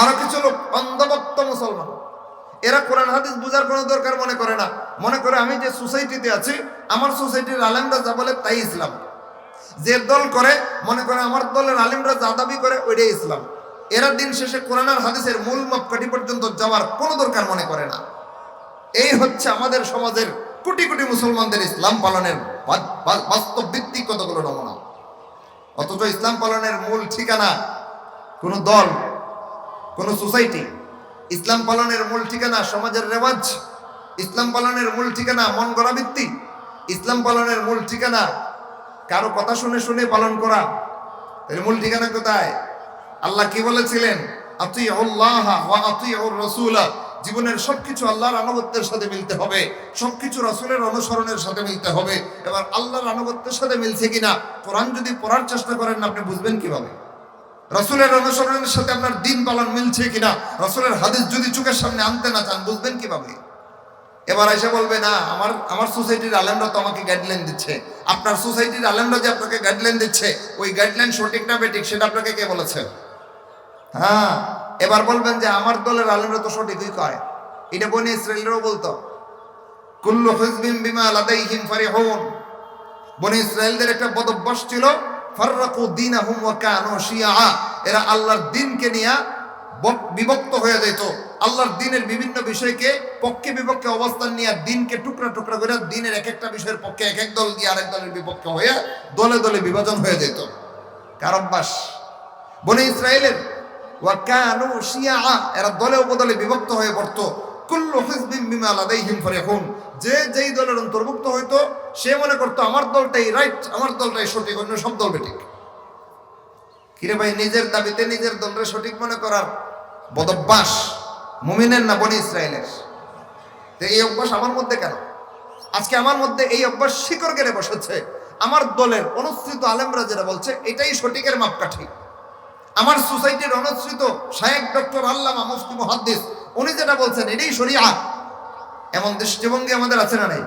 আরো কিছু লোক অন্ধভক্ত মুসলমান, এরা কোরআন হাদিস বুঝার কোনো দরকার মনে করে না, মনে করে আমি যে সোসাইটিতে আছি আমার সোসাইটির আলেমরা যা বলে তাই ইসলাম। যে দল করে মনে করে আমার দলের আলেমরা যা দাবি করে ওইটাই ইসলাম। এরা দিন শেষে কোরআন আর হাদিসের মূল মাপকাঠি পর্যন্ত যাওয়ার কোনো দরকার মনে করে না। এই হচ্ছে আমাদের সমাজের কোটি কোটি মুসলমানদের ইসলাম পালনের বাস্তব ভিত্তিক কতগুলো নমুনা। অথচ ইসলাম পালনের মূল ঠিকানা কোনো দল, কোনো সোসাইটি। ইসলাম পালনের মূল ঠিকানা সমাজের রেওয়াজ। ইসলাম পালনের মূল ঠিকানা মন গড়া ভিত্তি। ইসলাম পালনের মূল ঠিকানা কারো কথা শুনে শুনে পালন করা। এর মূল ঠিকানা কোথায়? আল্লাহ কি বলেছিলেন? আতিউল্লাহ ওয়া আতিউর রাসূল। জীবনের সবকিছু আল্লাহর আনুগত্যের সাথে মিলতে হবে, সবকিছু রাসূলের অনুসরণের সাথে মিলতে হবে। এবার আল্লাহর আনুগত্যের সাথে মিলছে কিনা কোরআন যদি পড়ার চেষ্টা করেন আপনি বুঝবেন কিভাবে? রাসূলের অনুসরণের সাথে আপনার দিন পালন মিলছে কিনা রাসূলের হাদিস যদি চোখের সামনে আনতে না চান বুঝবেন কিভাবে? এবার এসে বলবে না আমার সোসাইটির আলেমরা তো আমাকে গাইডলাইন দিচ্ছে। আপনার সোসাইটির আলেমরা যে আপনাকে গাইডলাইন দিচ্ছে ওই গাইডলাইন সঠিক না বেঠিক সেটা আপনাকে কে বলেছে? হ্যাঁ, এবার বলবেন যে আমার দলের আলেমরা তো সঠিকই কয়। এটা বনি ইসরাইলেরও বলতো, কুল্লু হিজবিন বিমা লাদাইহিম ফারিহুন। বনি ইসরাইলদের একটা বদ অভ্যাস ছিল, ফাররাকু দীনাহুম ওয়া কানু শিয়া। এরা আল্লাহর দ্বীনকে নিয়ে বিভক্ত হয়ে যেত। আল্লাহর দ্বীনের বিভিন্ন বিষয়কে পক্ষে বিপক্ষে অবস্থান নিয়ে দ্বীনকে টুকরা টুকরা করে দ্বীনের এক একটা বিষয়ের পক্ষে এক এক দল দিয়ে আরেক দলের বিপক্ষে হয়ে দলে দলে বিভাজন হয়ে যেত। কার অভ্যাস? বনি ইসরাইলের। ওয়া কানু শিয়া, এরা দলে উপদলে বিভক্ত হয়ে পড়তো। কুল্লু হিজবিন বিমা লাদাইহিম ফারিহুন। যে যেই দলের অন্তর্ভুক্ত হইতো সে মনে করতো আমার দলটাই রাইট, আমার দলটাই সঠিক, অন্য সব দল বেঠিক। কিরে ভাই, নিজের দাবিতে নিজের দলরে সঠিক মনে করার বদভ্যাস মুমিনের না বনি ইসরাইলের? তো এই অভ্যাস আমার মধ্যে কেন? আজকে আমার মধ্যে এই অভ্যাস শিকড় গেড়ে বসেছে। আমার দলের অনুসৃত আলেমরা যেটা বলছে এটাই সঠিকের মাপকাঠি। আমার সোসাইটির অনুসৃত শায়েখ ডক্টর আল্লামা মুফতি মুহাদ্দিস উনি যেটা বলছেন এটাই শরিয়াত। এমন দৃষ্টিভঙ্গি আমাদের আছে না নাই?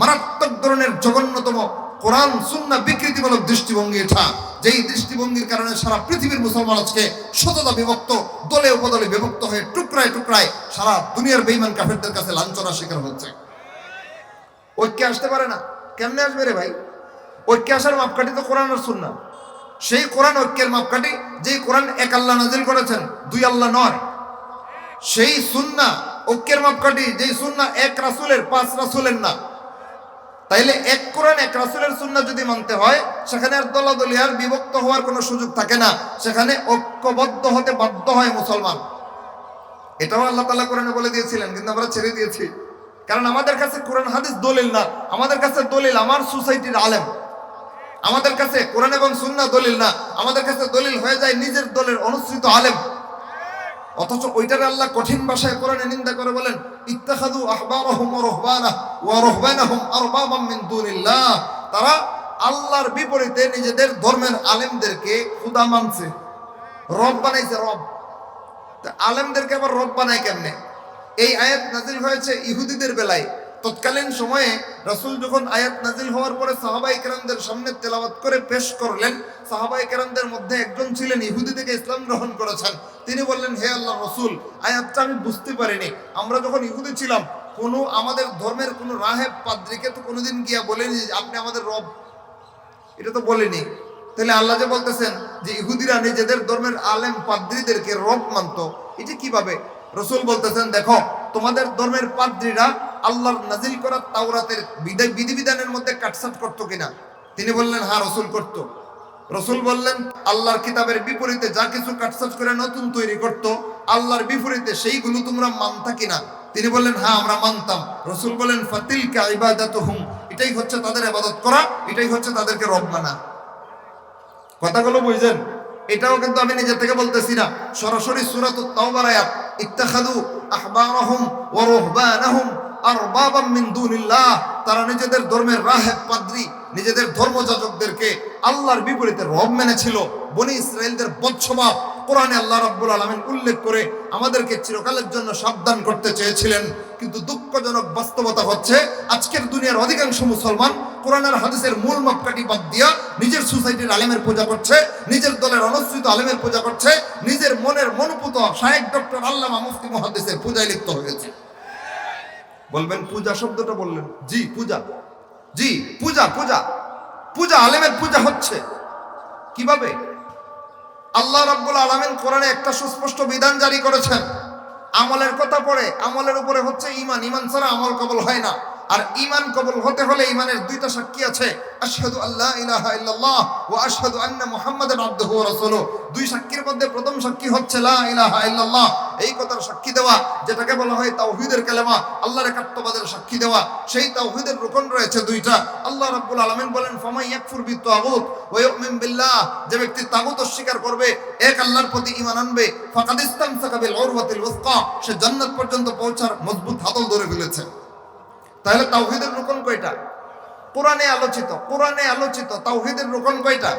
মারাত্মক ধরনের জঘন্যতম কোরআন সুন্নাহ বিকৃতিমূলক দৃষ্টিভঙ্গি এটা, যেই দৃষ্টিভঙ্গির কারণে সারা পৃথিবীর মুসলমান আজকে শততা বিভক্ত, দলে উপদলে বিভক্ত হয়ে টুকরায় টুকরায় সারা দুনিয়ার বেঈমান কাফেরদের কাছে লাঞ্ছনার শিকার হচ্ছে। ঐক্যে আসতে পারে না। কেমনে আসবে রে ভাই? ঐক্যে আসার মাপকাঠি তো কোরআন আর সুন্নাহ। সেই কোরআন ঐক্যের মাপকাঠি, যেই কোরআন এক আল্লাহ নাজিল করেছেন, দুই আল্লাহ নয়। সেই সুন্নাহ ঐক্যের মাপকাঠি, যেই সুন্নাহ এক রাসূলের, পাঁচ রাসূলের না। তাইলে এক কোরআন এক রাসূলের সুন্নাহ যদি মানতে হয়, সেখানে আর দলাদলি আর বিভক্ত হওয়ার কোনো সুযোগ থাকে না, সেখানে ঐক্যবদ্ধ হতে বাধ্য হয় মুসলমান। এটাও আল্লাহ তাআলা কোরআনে বলে দিয়েছিলেন, কিন্তু আমরা ছেড়ে দিয়েছি। কারণ আমাদের কাছে কোরআন হাদিস দলিল না, আমাদের কাছে দলিল আমার সোসাইটির আলেম। আমাদের কাছে কোরআন এবং সুন্নাহ দলিল না, আমাদের কাছে দলিল হয়ে যায় নিজের দলের অনুসৃত আলেম। অথচ ওইটারে আল্লাহ কঠিন ভাষায় কোরআনে নিন্দা করে বলেন, ইত্তাখাযু আহবারহুম ওয়া রুহবানাহুম আরবাবাম মিন দুনিল্লাহ। তারা আল্লাহর বিপরীতে নিজেদের ধর্মের আলেমদেরকে খোদা মানছে, রব বানাইছে। রব, তা আলেমদেরকে আবার রব বানায় কেমনে? এই আয়াত নাজিল হয়েছে ইহুদিদের বেলায়। তৎকালীন সময়ে রাসূল যখন আয়াত নাজিল হওয়ার পরে সাহাবায়ে কেরামদের সামনে তেলাওয়াত করে পেশ করলেন, সাহাবায়ে কেরামদের মধ্যে একজন ছিলেন ইহুদি থেকে ইসলাম গ্রহণ করেছেন। তিনি বললেন, হে আল্লাহর রাসূল, আয়াতটা আমি বুঝতে পারিনি। আমরা যখন ইহুদি ছিলাম, কোনো আমাদের ধর্মের কোনো রাহেব পাদ্রীকে তো কোনোদিন গিয়া বলেনি যে আপনি আমাদের রব, এটা তো বলেনি। তাহলে আল্লাহ যে বলতেছেন যে ইহুদিরা নিজেদের ধর্মের আলেম পাদ্রীদেরকে রব মানত, এটা কিভাবে? রাসূল বলতেছেন, দেখো তোমাদের ধর্মের পাদ্রীরা আল্লাহর নাজিল করা তাওরাতের বিধিবিধানের মধ্যে কাটছাট করতো কিনা? তিনি বললেন, হ্যাঁ রাসূল করত। রাসূল বললেন, আল্লাহর কিতাবের বিপরীতে যা কিছু কাটছাট করে নতুন তৈরি করত, আল্লাহর বিপরীতে সেইগুলো তোমরা মানতা কিনা? তিনি বললেন, হ্যাঁ আমরা মানতাম। রাসূল বলেন, ফাতিলকা ইবাদাতুহুম, এটাই হচ্ছে তাদের ইবাদত করা, এটাই হচ্ছে তাদেরকে রব মানা। কথাগুলো বুঝছেন? এটাও কিন্তু আমি নিজে থেকে বলতেছি না, সরাসরি সূরাতুত তাওবার আয়াত, ইত্তাখাযু আহবারহুম ওয়া রুহবানাহুম আরবাবাম মিন দুনিল্লাহ। তারা নিজেদের ধর্মের রাহেব পাদ্রী, নিজেদের ধর্মযাজকদেরকে আল্লাহর বিপরীতে রব মেনেছিল। বনি ইসরাঈলদের বদস্বভাব কোরআনে আল্লাহ রাব্বুল আলামিন উল্লেখ করে আমাদেরকে চিরকালের জন্য সাবধান করতে চেয়েছিলেন। কিন্তু দুঃখজনক বাস্তবতা হচ্ছে, আজকের দুনিয়ার অধিকাংশ মুসলমান কোরআনের হাদিসের মূল মাপকাঠি বাদ দিয়া নিজের সোসাইটির আলেমের পূজা করছে, নিজের দলের অনুসৃত আলেমের পূজা করছে, নিজের মনের মনোপুত শায়েখ ডক্টর আল্লামা মুফতি মুহাদ্দিসের পূজায় লিপ্ত হয়ে গেছে। বলবেন পূজা শব্দটা বললেন, জি পূজা, জি পূজা, পূজা পূজা আলেমের পূজা হচ্ছে কিভাবে? আল্লাহ রাব্বুল আলামিন কোরআনে একটা সুস্পষ্ট বিধান জারি করেছেন, আমলের কথা পড়ে, আমলের উপরে হচ্ছে ঈমান, ঈমান ছাড়া আমল কবুল হয় না। আর ঈমান কবুল হতে হলে ঈমানের দুইটা সাক্ষী আছে, আশহাদু আল্লা ইলাহা ইল্লাল্লাহ ওয়া আশহাদু আন্না মুহাম্মাদান আবদুহু ওয়া রাসূলুহু। দুই সাক্ষীর মধ্যে প্রথম সাক্ষী হচ্ছে লা ইলাহা ইল্লাল্লাহ, এই কথার সাক্ষী দেওয়া, যেটাকে বলা হয় তাওহীদের কালেমা, আল্লাহর একাত্মবাদের সাক্ষী দেওয়া। সেই তাওহীদের রুকন রয়েছে দুইটা। আল্লাহ রাব্বুল আলামিন বলেন, ফামান ইয়াকফুর বিত-তাগুত ওয়া ইউমিন বিল্লাহ, যে ব্যক্তি তাগুত অস্বীকার করবে, এক আল্লাহর প্রতি ঈমান আনবে, ফাকাদ ইসতামসাকা বিল উরওয়াতিল ওয়াসকা, সে জান্নাত পর্যন্ত পৌঁছার মজবুত হাতল ধরে ফেলেছে। তাহলে তাওহীদের রুকন কয়টা? কোরআনে আলোচিত তাওহীদের রুকন কয়টা?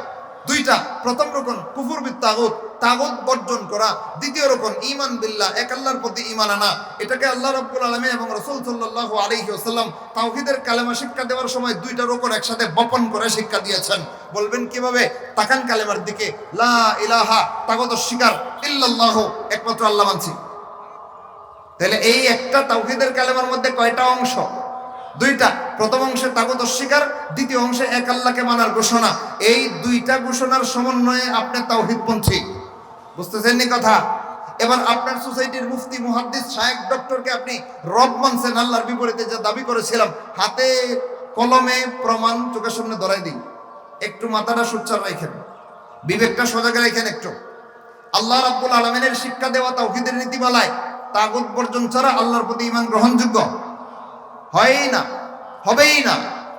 দুইটা। প্রথম রুকন কুফর বিত-তাগুত, তাগুত বর্জন করা। দ্বিতীয় রুকন ঈমান বিল্লাহ, এক আল্লাহর প্রতি ঈমান আনা। এটাকে আল্লাহ রাব্বুল আলামিন এবং রাসূল সাল্লাল্লাহু আলাইহি ওয়াসাল্লাম তাওহীদের কালেমা শিক্ষা দেওয়ার সময় দুইটা রুকন একসাথে বপন করে শিক্ষা দিয়েছেন। বলবেন কিভাবে? তাকান কালেমার দিকে, লা ইলাহা, তাগুত অস্বীকার, ইল্লাল্লাহ, একমাত্র আল্লাহ মানছি। তাহলে এই একটা তাওহীদের কালেমার মধ্যে কয়টা অংশ? দুইটা। প্রথম অংশে তাগুত অস্বীকার, দ্বিতীয় অংশে এক আল্লাহকে মানার ঘোষণা। এই দুইটা ঘোষণার সমন্বয়ে আপনি তাওহীদপন্থী। বুঝতেছেন নি কথা? এবার আপনার সোসাইটির মুফতি মুহাদ্দিস শায়েখ ডক্টরকে আপনি রব মানছেন, আল্লাহর বিপরীতে যা দাবি করেছিলাম, হাতে কলমে প্রমাণ চোখের সামনে ধরাই দিই। একটু মাথাটা সোচ্চার রাখেন, বিবেকটা সজাগ রাখেন একটু। আল্লাহ রাব্বুল আলামিনের শিক্ষা দেওয়া তাওহীদের নীতিমালায় তাগুত বর্জন ছাড়া আল্লাহর প্রতি ঈমান গ্রহণযোগ্য হয়ই না, হবেই না,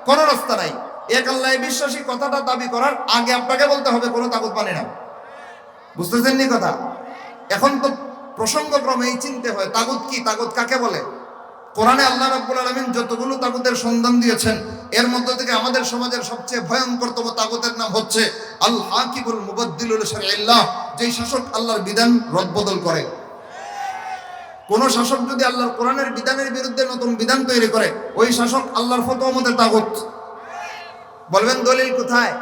কোনো রাস্তা নাই। এক আল্লাহ বিশ্বাসী কথাটা দাবি করার আগে আপনাকে বলতে হবে কোনো তাগুত মানে না। বুঝতেছেন নি কথা? এখন তো প্রসঙ্গক্রমেই চিনতে হয় তাগুত কি, তাগুত কাকে বলে। কোরআনে আল্লাহ রাব্বুল আলামিন যতগুলো তাগুতের সন্ধান দিয়েছেন, এর মধ্যে থেকে আমাদের সমাজের সবচেয়ে ভয়ঙ্করতম তাগুতের নাম হচ্ছে আল হাকিমুল মুবাদ্দিলুল শারঈল্লাহ, যেই শাসক আল্লাহর বিধান রদবদল করে। কোন শাসক যদি আল্লাহর কোরআনের বিধানের বিরুদ্ধে নতুন বিধান তৈরি করে, ওই শাসক আল্লাহর ফতোয়া মতে তাগুত। বলবেন দলিল কোথায়?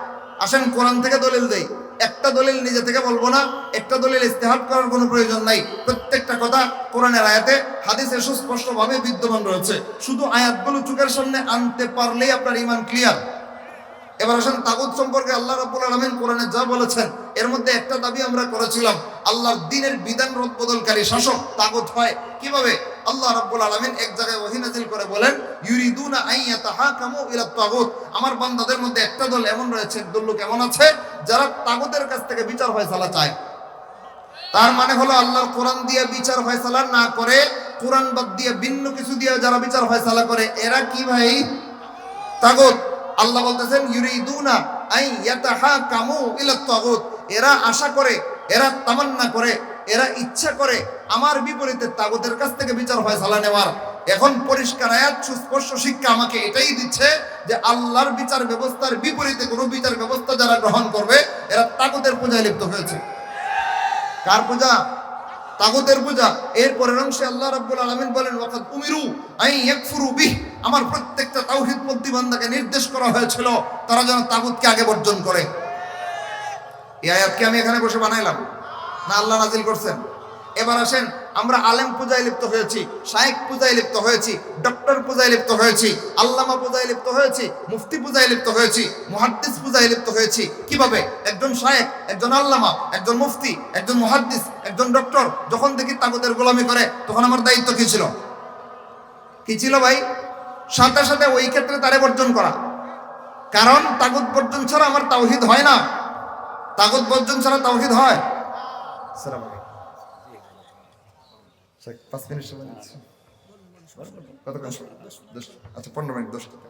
আসেন কোরআন থেকে দলিল দেই। একটা দলিল নিজে থেকে বলবো না, একটা দলিল ইস্তেহাদ করার কোনো প্রয়োজন নাই। প্রত্যেকটা কথা কোরআনের আয়াতে হাদিসে সুস্পষ্টভাবে বিদ্যমান রয়েছে। শুধু আয়াতগুলো চোখের সামনে আনতে পারলেই আপনার ঈমান ক্লিয়ার। এবার আসেন তাগুত সম্পর্কে আল্লাহ রাব্বুল আলামিন কোরআনে যা বলেছেন এর মধ্যে একটা দাবি আমরা করেছিলাম, আল্লাহর দ্বীনের বিধান রদবদলকারী শাসক তাগুত হয় কিভাবে? আল্লাহ রাব্বুল আলামিন এক জায়গায় ওহী নাযিল করে বলেন, ইউরিদুনা আন ইয়াতাহাকামু ইলা তাগুত, আমার বান্দাদের মধ্যে একটা দল এমন রয়েছে, একদল লোক এমন আছে যারা তাগুতের কাছ থেকে বিচার ফয়সালা চায়। তার মানে হলো আল্লাহর কোরআন দিয়ে বিচার ফয়সালা না করে কোরআন বাদ দিয়ে ভিন্ন কিছু দিয়ে যারা বিচার ফয়সালা করে এরা কি ভাই? তাগুত। আল্লাহ বলতেছেন ইউরিদুনা আন ইয়াতাহাকামু ইলা তাগুত, এরা আশা করে, এরা তামান্না করে, এরা ইচ্ছা করে আমার বিপরীতে তাগুতের কাছ থেকে বিচার ফয়সালা নেওয়ার। এখন পরিষ্কার আয়াত সুস্পষ্ট শিক্ষা আমাকে এটাই দিচ্ছে যে আল্লাহর বিচার ব্যবস্থার বিপরীতে কোনো বিচার ব্যবস্থা যারা গ্রহণ করবে এরা তাগুতের পূজায় লিপ্ত হয়েছে। কার পূজা? তাগুতের পূজা। এরপরের অংশে আল্লাহ রাব্বুল আলামিন বলেন, ওয়াকাদ উমিরু আন ইয়াকফুরু বিহ, আমার প্রত্যেকটা তাওহীদপন্থী বান্দাকে নির্দেশ করা হয়েছিল তারা যেন তাগুতকে আগে বর্জন করে। এই আয়াতকে আমি এখানে বসে বানাইলাম না আল্লাহ নাজিল করছেন? এবার আসেন, আমরা আলেম পূজায় লিপ্ত হয়েছি, শায়েখ পূজায় লিপ্ত হয়েছি, ডক্টর পূজায় লিপ্ত হয়েছি, আল্লামা পূজায় লিপ্ত হয়েছি, মুফতি পূজায় লিপ্ত হয়েছি, মুহাদ্দিস পূজায় লিপ্ত হয়েছি। কিভাবে? একজন শায়েখ, একজন আল্লামা, একজন মুফতি, একজন মুহাদ্দিস, একজন ডক্টর যখন দেখি তাগুতের গোলামি করে তখন আমার দায়িত্ব কি ছিল? কি ছিল ভাই? সাথে সাথে ওই ক্ষেত্রে তারে বর্জন করা। কারণ তাগুত বর্জন ছাড়া আমার তাওহীদ হয় না। তাগুত বর্জন ছাড়া তাওহীদ হয়? আসসালামু আলাইকুম। 5 মিনিট সময় দিচ্ছি। আচ্ছা 15 মিনিট 10 টাকা।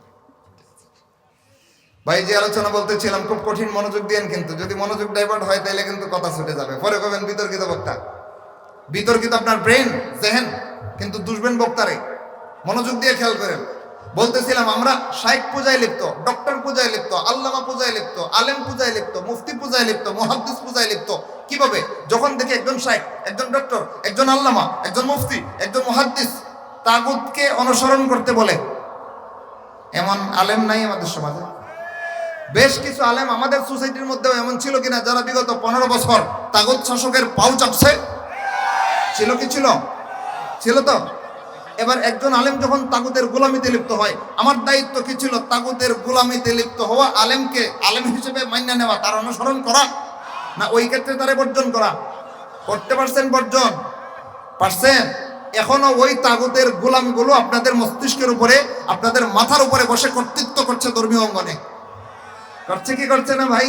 ভাই যে আলোচনা বলতেছিলাম খুব কঠিন, মনোযোগ দিয়েন, কিন্তু যদি মনোযোগ ডাইভার্ট হয় তাহলে কিন্তু কথা ছুটে যাবে। পরে কবেন বিতর্কিত বক্তা। বিতর্কিত আপনার ব্রেন জেহেন, কিন্তু দুষবেন বক্তারে। মনোযোগ দিয়ে খেয়াল করেন। বলতেছিলাম আমরা শায়েখ পূজায় লিপ্ত, ডক্টর পূজায় লিপ্ত, আল্লামা পূজায় লিপ্ত, আলেম পূজায় লিপ্ত, মুফতি পূজায় লিপ্ত, মুহাদ্দিস পূজায় লিপ্ত। কিভাবে? যখন দেখি একজন শায়েখ, একজন ডক্টর, একজন আল্লামা, একজন মুফতি, একজন মুহাদ্দিস তাগুতকে অনুসরণ করতে বলে, এমন আলেম নাই আমাদের সমাজে? বেশ কিছু আলেম আমাদের সোসাইটির মধ্যেও এমন ছিল কিনা যারা বিগত 15 বছর তাগুত শাসকের পাউ চাপছে? ছিল কি ছিল? ছিল তো। এবার একজন আলেম যখন তাগুতের গোলামিতে লিপ্ত হয়, আমার দায়িত্ব কি ছিল? তাগুতের গোলামিতে লিপ্ত হওয়া আলেমকে আলেম হিসেবে মান্য নেওয়া, তার অনুসরণ করা, না ওই ক্ষেত্রে তারে বর্জন করা? করতে পারছেন বর্জন? পারছেন? এখনো ওই তাগুতের গোলামগুলো আপনাদের মস্তিষ্কের উপরে, আপনাদের মাথার উপরে বসে কর্তৃত্ব করছে ধর্মীয় অঙ্গনে। করছে কি করছে না ভাই?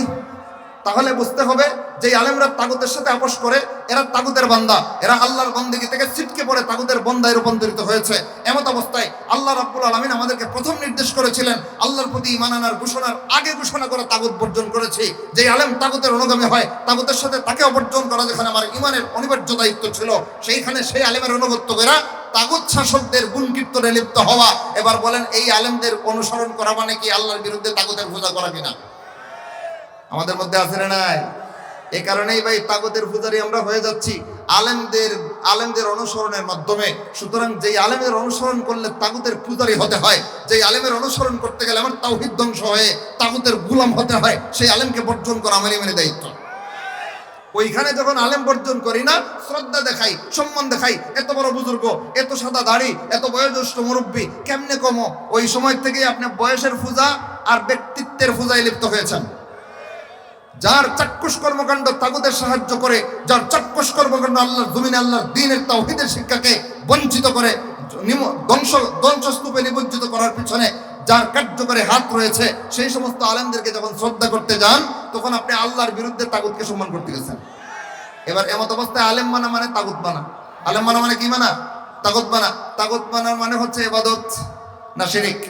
তাহলে বুঝতে হবে যে আলেমরা তাগুতের সাথে আপোষ করে এরা তাগুতের বান্দা, এরা আল্লাহর বন্দেগী থেকে ছিটকে পড়ে তাগুতের বন্দায় রূপান্তরিত হয়েছে। এমত অবস্থায় আল্লাহ রাব্বুল আলামিন আমাদেরকে প্রথম নির্দেশ করেছিলেন আল্লাহর প্রতি ঈমান আনার ঘোষণার আগে ঘোষণা করে তাগুত বর্জন করেছি। যে আলেম তাগুতের অনুগামী হয় তাগুতের সাথে তাকে বর্জন করা যেখানে আমার ঈমানের অনিবার্য দায়িত্ব ছিল, সেইখানে সেই আলেমের অনুগত্য করা, তাগুত শাসকদের গুণ কীর্তনে লিপ্ত হওয়া। এবার বলেন এই আলেমদের অনুসরণ করা মানে কি আল্লাহর বিরুদ্ধে তাগুতের পূজা করা কিনা? আমাদের মধ্যে আছে না নাই? এই কারণেই ভাই তাগুতের পূজারি আমরা হয়ে যাচ্ছি আলেমদের অনুসরণের মাধ্যমে। সুতরাং যেই আলেমের অনুসরণ করলে তাগুতের পূজারি হতে হয়, যেই আলেমের অনুসরণ করতে গেলে আমার তাওহীদ ধ্বংস হয়ে তাগুতের গোলাম হতে হয়, সেই আলেমকে বর্জন করা আমার ইমানি দায়িত্ব। ওইখানে যখন আলেম বর্জন করি না, শ্রদ্ধা দেখাই, সম্মান দেখাই, এত বড় বুজুর্গ, এত সাদা দাড়ি, এত বয়োজ্যেষ্ঠ মুরব্বী, কেমনে কমো? ওই সময় থেকে আপনি বয়সের পূজা আর ব্যক্তিত্বের পূজায় লিপ্ত হয়েছেন। যার চাক্ষুষ কর্মকাণ্ড তাগুতের সাহায্য করে, যার চাক্ষুষ কর্মকাণ্ড আল্লাহর জমিনে আল্লাহর দ্বীনের তাওহীদের শিক্ষাকে বঞ্চিত করে ধ্বংসস্তূপে নিমজ্জিত করার পিছনে যার কার্যকরী হাত রয়েছে, সেই সমস্ত আলেমদেরকে যখন শ্রদ্ধা করতে যান তখন আপনি আল্লাহর বিরুদ্ধে তাগুতকে সম্মান করতে গেছেন। এবার এমত অবস্থায় আলেম মানা মানে তাগুত মানা। আলেম মানা মানে কি মানা? তাগুত মানা। তাগুত মানার মানে হচ্ছে ইবাদত না শিরিক?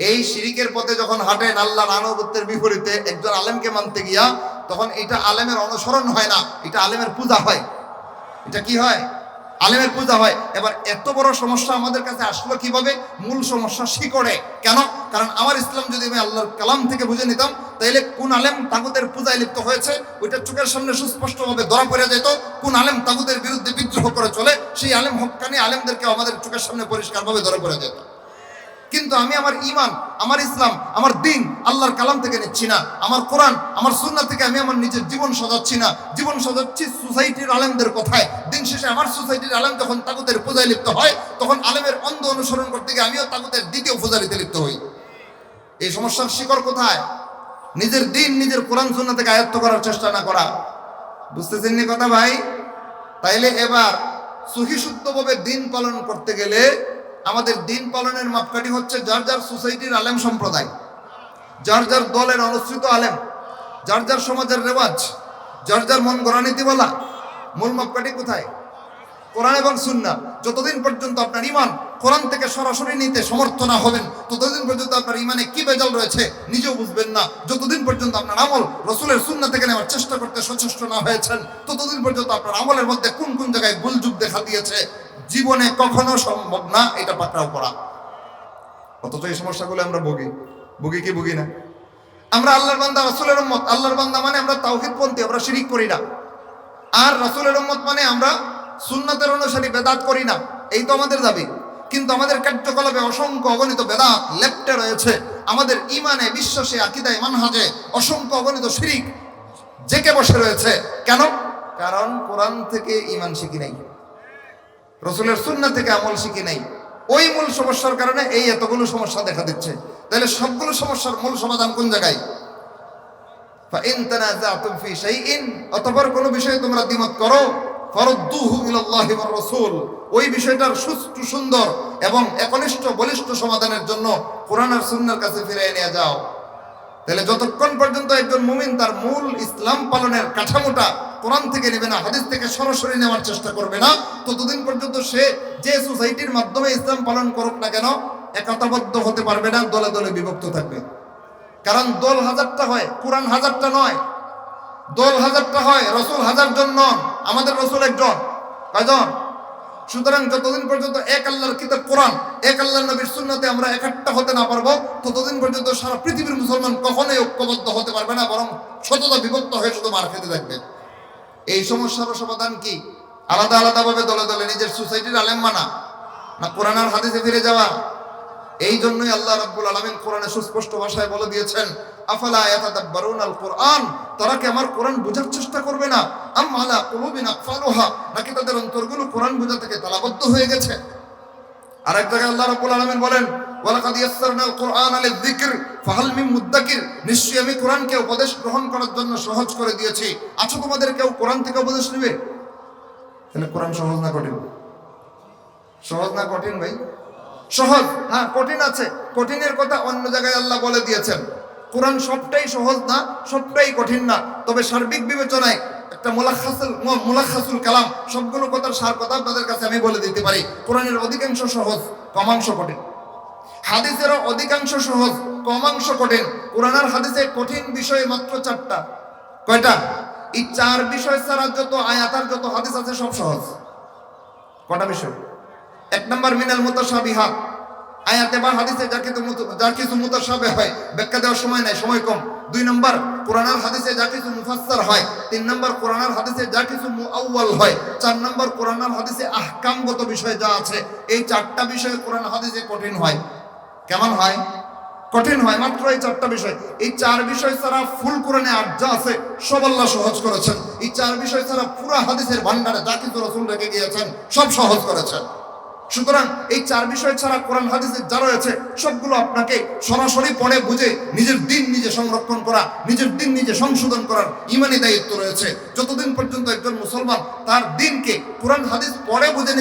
এই শিরিকের পথে যখন হাঁটেন আল্লাহর আনুগত্যের বিপরীতে একজন আলেমকে মানতে গিয়া, তখন এটা আলেমের অনুসরণ হয় না, এটা আলেমের পূজা হয়। এটা কি হয়? আলেমের পূজা হয়। এবার এত বড় সমস্যা আমাদের কাছে আসলো কিভাবে? মূল সমস্যা শিকড়ে। কেন? কারণ আমার ইসলাম যদি আমি আল্লাহর কালাম থেকে বুঝে নিতাম তাইলে কোন আলেম তাগুতের পূজায় লিপ্ত হয়েছে ওইটা চোখের সামনে সুস্পষ্টভাবে ধরা পড়ে যেত। কোন আলেম তাগুতের বিরুদ্ধে বিদ্রোহ করে চলে, সেই আলেম হক্কানি আলেমদেরকে আমাদের চোখের সামনে পরিষ্কারভাবে ধরা পড়ে যেত। কিন্তু আমি আমার ঈমান, আমার ইসলাম, আমার দ্বীন আল্লাহর কালাম থেকে নিচ্ছি না, আমার কোরআন, আমার সুন্নাহ থেকে আমি আমার নিজের জীবন সাজাচ্ছি না, জীবন সাজাচ্ছি সোসাইটির আলেমদের কথায়। দিন শেষে আমার সোসাইটির আলেম যখন তাগুতের পূজায় লিপ্ত হয়, তখন আলেমের অন্ধ অনুসরণ করতে গিয়ে আমিও তাগুতের দ্বিতীয় পূজারিতে লিপ্ত হই। এই সমস্যার শিকড় কোথায়? নিজের দিন নিজের কোরআন সুন্নাহ থেকে আয়ত্ত করার চেষ্টা না করা। বুঝতেছেন নি কথা ভাই? তাইলে এবার সহিশুদ্ধভাবে দিন পালন করতে গেলে আমাদের দিন পালনের মাপকাঠি হচ্ছে যার যার সোসাইটির আলেম সম্প্রদায়, যার যার দলের অনুসৃত আলেম, যার যার সমাজের রেওয়াজ, যার যার মন গড়া নীতিমালা। মূল মাপকাঠি কোথায়? কোরআন এবং সুন্নাহ। যতদিন পর্যন্ত আপনার ইমান কোরআন থেকে সরাসরি নিতে সমর্থ না হবেন, ততদিন পর্যন্ত আপনার ইমানে কি বেজাল রয়েছে নিজেও বুঝবেন না। যতদিন পর্যন্ত আপনার আমল রসুলের সুন্নাহ থেকে নেওয়ার চেষ্টা করতে সচেষ্ট না হয়েছেন, ততদিন পর্যন্ত আপনার আমলের মধ্যে কোন কোন জায়গায় ভুল যুগ দেখা দিয়েছে জীবনে কখনো সম্ভব না এটা পাকড়াও করা। অথচ এই সমস্যাগুলো আমরা ভুগি কি ভুগি না? আমরা আল্লাহর বান্দা, রাসূলের উম্মত। আল্লাহর বান্দা মানে আমরা তাওহীদপন্থী, আমরা শিরিক করি না। আর রাসূলের উম্মত মানে আমরা সুন্নাতের অনুসারী, বেদাত করি না। এই তো আমাদের দাবি। কিন্তু আমাদের কার্যকলাপে অসংখ্য অগণিত বেদাত লেপ্টে রয়েছে। আমাদের ইমানে, বিশ্বাসে, আকীদায়, মানহাজে অসংখ্য অগণিত শিরিক জেকে বসে রয়েছে। কেন? কারণ কোরআন থেকে ইমান শিখি নাই, রাসূলের সুন্নাহ থেকে আমল শিখি নাই। ওই মূল সমস্যার কারণে এই এতগুলো সমস্যা দেখা দিচ্ছে। তাহলে সবগুলো সমস্যার মূল সমাধান কোন জায়গায়? ফাইন তানাযাতুম ফি শাইইন, অতঃপর কোন বিষয়ে তোমরা দ্বিমত করো, ফারুদ্দুহু ইলাল্লাহি ওয়ার রাসূল, ওই বিষয়টার সুষ্ঠু, সুন্দর এবং একনিষ্ঠ বলিষ্ঠ সমাধানের জন্য কোরআন আর সুন্নাহর কাছে ফিরে নিয়ে যাও। তাহলে যতক্ষণ পর্যন্ত একজন মুমিন তার মূল ইসলাম পালনের কাঠামোটা কোরআন থেকে নেবে না, হাদিস থেকে সরাসরি নেওয়ার চেষ্টা করবে না, ততদিন পর্যন্ত সে যে সোসাইটির মাধ্যমে ইসলাম পালন করুক না কেন একতাবদ্ধ হতে পারবে না, দলে দলে বিভক্ত থাকবে। কারণ দল হাজারটা হয়, কোরআন হাজারটা নয়। দল হাজারটা হয়, রসুল 1000 জন নন। আমাদের রসুল একজন। কয়জন? সুতরাং যতদিন পর্যন্ত এক আল্লাহর কিতাব কোরআন, এক আল্লাহর নবীর সুন্নাতে আমরা একাট্টা হতে না পারবো, ততদিন পর্যন্ত সারা পৃথিবীর মুসলমান কখনোই ঐক্যবদ্ধ হতে পারবে না, বরং শততা বিভক্ত হয়ে শুধু মার খেতে থাকবে। এই সমস্যার সমাধান কি? আলাদা আলাদা ভাবে দলে দলে নিজের সোসাইটির আলেম মানা, না কোরআন আর হাদিসে ফিরে যাওয়া? এই জন্যই আল্লাহ রাব্বুল আলামিন কোরআনে সুস্পষ্ট ভাষায় বলে দিয়েছেন, আফালা ইয়াতাদাব্বারুনাল কোরআন, তারা কি আমার কোরআন বোঝার চেষ্টা করবে না? আম আলা কুলুবিন আকফালুহা, নাকি তাদের অন্তরগুলো কোরআন বোঝা থেকে তালাবদ্ধ হয়ে গেছে? আরেক জায়গায় আল্লাহ রাব্বুল আলামিন বলেন, ওয়ালাকাদ ইয়াসসারনাল কোরআনা লিযিকর ফাহাল মিন মুদ্দাকির, নিশ্চয়ই আমি কোরআনকে উপদেশ গ্রহণ করার জন্য সহজ করে দিয়েছি, আচ্ছা তোমাদের কেউ কোরআন থেকে উপদেশ নেবে? তাহলে কোরআন সহজ না কঠিন? সহজ না কঠিন ভাই? সহজ। হ্যাঁ, কঠিন আছে। কঠিনের কথা অন্য জায়গায় আল্লাহ বলে দিয়েছেন। কোরআন সবটাই সহজ না, সবটাই কঠিন না। তবে সার্বিক বিবেচনায় একটা মুলাখাসুল কালাম, সবগুলো কথার সার কথা আপনাদের কাছে আমি বলে দিতে পারি। কোরআনের অধিকাংশ সহজ, কমাংশ কঠিন। হাদিসেরও অধিকাংশ সহজ, কমাংশ কঠিন। কোরআন আর হাদিসে কঠিন বিষয় মাত্র 4টা। কয়টা? এই 4 বিষয় ছাড়া যত আয়াত আর যত হাদিস আছে সব সহজ। কটা বিষয়? 1 নম্বর মিনাল মুতাশাবিহাত, আয়াতে বা হাদিসে যা কিছু মুতাশাবিহ হয়, ব্যাখ্যা দেওয়ার সময় নাই, সময় কম। 2 নম্বর কোরআন আর হাদিসে যা কিছু মুফাসসার হয়। 3 নম্বর কোরআন আর হাদিসে যা কিছু মুআওয়াল হয়। 4 নম্বর কোরআন আর হাদিসে আহকামগত বিষয় যা আছে। এই 4টা বিষয় কোরআন হাদিসে কঠিন হয়। কেমন হয়? কঠিন হয়। মাত্র এই 4টা বিষয়। এই 4 বিষয় ছাড়া ফুল কোরআনে আর যা আছে সব আল্লাহ সহজ করেছেন। এই 4 বিষয় ছাড়া পুরো হাদিসের ভান্ডারে যা কিছু রাসূল রেখে গিয়েছেন সব সহজ করেছেন। সুতরাং এই 4 বিষয় ছাড়া কোরআন হাদিসে যা রয়েছে সবগুলো আপনাকে সরাসরি পড়ে বুঝে নিজের দিন নিজে সংরক্ষণ করা, নিজের দিন নিজে সংশোধন করার ইমানি দায়িত্ব রয়েছে। যতদিন পর্যন্ত একজন মুসলমান তার দিনকে কোরআন হাদিস পড়ে বুঝে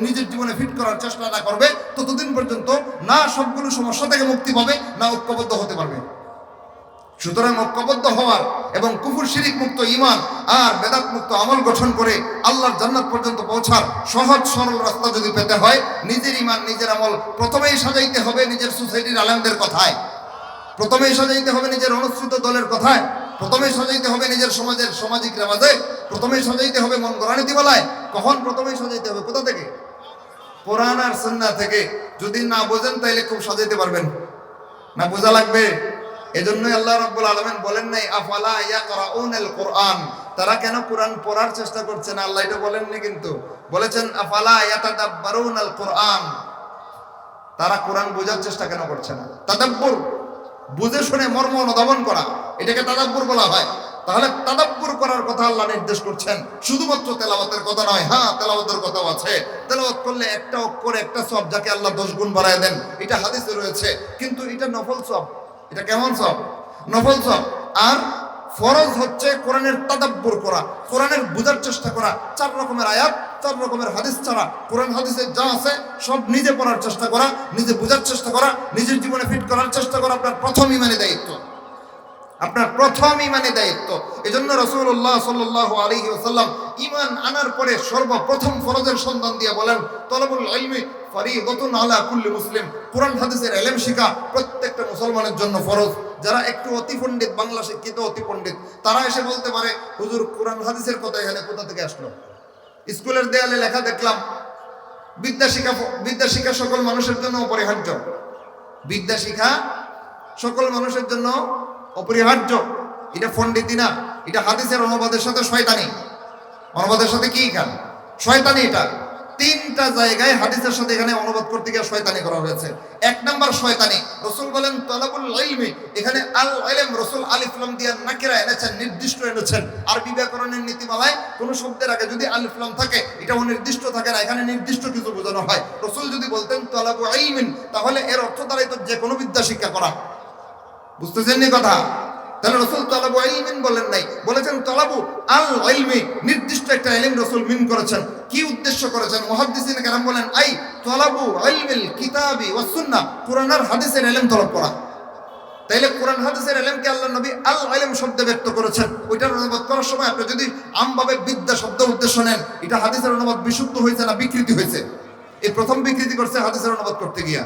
নিজের জীবনে ফিট করার চেষ্টা না করবে, ততদিন পর্যন্ত না সবগুলো সমস্যা থেকে মুক্তি পাবে, না ঐক্যবদ্ধ হতে পারবে। সুতরাং ঐক্যবদ্ধ হওয়ার এবং কুফর শিরিক মুক্ত ঈমান আর বেদাত মুক্ত আমল গঠন করে আল্লাহর জান্নাত পর্যন্ত পৌঁছার সহজ সরল রাস্তা যদি পেতে হয়, নিজের ঈমান নিজের আমল প্রথমেই সাজাইতে হবে নিজের সোসাইটির আলেমদের কথায়, প্রথমেই সাজাইতে হবে নিজের অনুসৃত দলের কথায়, প্রথমেই সাজাইতে হবে নিজের সমাজের সামাজিক রেওয়াজে, প্রথমেই সাজাইতে হবে মন গড়া নীতিমালায়। কখন প্রথমেই সাজাইতে হবে? কোথা থেকে? কোরআন আর সুন্নাহ থেকে। যদি না বোঝেন তাইলে খুব সাজাইতে পারবেন না, বোঝা লাগবে। এজন্যই আল্লাহ রাব্বুল আলামিন বলেন নাই আফালা ইয়াকরাউনাল কোরআন, তারা কেন কোরআন পড়ার চেষ্টা করছে না? আল্লাহ এটা বলেননি, কিন্তু বলেছেন আফালা ইয়াতাদাব্বারুনাল কোরআন, তারা কোরআন বোঝার চেষ্টা কেন করছে না? তাদাব্বুর, বুঝে শুনে মর্ম অনুধাবন করা, এটাকে তাদাব্বুর বলা হয়। তাহলে তাদাব্বুর করার কথা আল্লাহ নির্দেশ করছেন, শুধুমাত্র তেলাওয়াতের কথা নয়। হ্যাঁ, তেলাওয়াতের কথাও আছে। তেলাওয়াত করলে একটা অক্ষর একটা সওয়াব, যাকে আল্লাহ 10 গুণ বাড়ায় দেন, এটা হাদিসে রয়েছে। কিন্তু এটা নফল সওয়াব। এটা কেমন সওয়াব? নফল সব। আর ফরজ হচ্ছে কোরআনের তাদাব্বুর করা, কোরআনের বোঝার চেষ্টা করা। 4 রকমের আয়াত, 4 রকমের হাদিস ছাড়া কোরআন হাদিসে যা আছে সব নিজে পড়ার চেষ্টা করা, নিজে বোঝার চেষ্টা করা, নিজের জীবনে ফিট করার চেষ্টা করা আপনার প্রথম ইমানি দায়িত্ব, আপনার প্রথম ইমানি দায়িত্ব। এজন্য রাসূলুল্লাহ সাল্লাল্লাহু আলাইহি ওয়াসাল্লাম ঈমান আনার পরে সর্বপ্রথম ফরজের সন্ধান দিয়ে বলেন, তলবুল ইলমি ফরিদাতুন আলা কুল্লি মুসলিম। কোরআন হাদিসের ইলম শিখা প্রত্যেকটা মুসলমানের জন্য ফরজ। যারা একটু অতি পণ্ডিত, বাংলা শিক্ষিত অতি পণ্ডিত, তারা এসে বলতে পারে, হুজুর কোরআন হাদিসের কথা এখানে কোথা থেকে আসলো? স্কুলের দেয়ালে লেখা দেখলাম বিদ্যা শিক্ষা সকল মানুষের জন্য অপরিহার্য। বিদ্যা শিক্ষা সকল মানুষের জন্য অপরিহার্য। এটা পণ্ডিতি না, এটা হাদিসের অনুবাদের সাথে শয়তানি। অনুবাদের সাথে কি খান? শয়তানি। এটা 3টা জায়গায় হাদিসের সাথে এখানে অনুবাদ করতে গিয়ে শয়তানি করা হয়েছে। 1 নাম্বার শয়তানি, রাসূল বলেন তালাবুল ইলমি, এখানে আল ইলম রাসূল আলিফ লাম দিয়ে নাকিরা এনেছেন, নির্দিষ্ট এনেছেন। আরবি ব্যাকরণের নীতিমালায় কোন শব্দের আগে যদি আলিফ লাম থাকে এটা অনির্দিষ্ট থাকে না, এখানে নির্দিষ্ট কিছু বোঝানো হয়। রাসূল যদি বলতেন তালাবু ইলমিন, তাহলে এর অর্থ দাঁড়াইতো যে কোনো বিদ্যা শিক্ষা করা। বুঝতেছেন নি কথা? তাহলে রাসূল তালাবু ইলমিন বলেন নাই, বলেছেন তালাবু আল ইলমি, নির্দিষ্ট একটা ইলম রাসূল মিন করেছেন। কি উদ্দেশ্য করেছেন? মুহাদ্দিসিন কেরাম বলেন, আই তালাবু ইলমিল কিতাবি ওয়াস সুন্নাহ, কোরআন আর হাদিসের ইলম তলব করা। তাইলে কোরআন হাদিসের ইলমকে আল্লাহর নবী আল ইলম শব্দে ব্যক্ত করেছেন। ওইটার অনুবাদ করার সময় আপনি যদি আমভাবে বিদ্যা শব্দ উদ্দেশ্য নেন, এটা হাদিসের অনুবাদ বিশুদ্ধ হয়েছে না বিকৃতি হয়েছে? এই প্রথম বিকৃতি করছে হাদিসের অনুবাদ করতে গিয়া।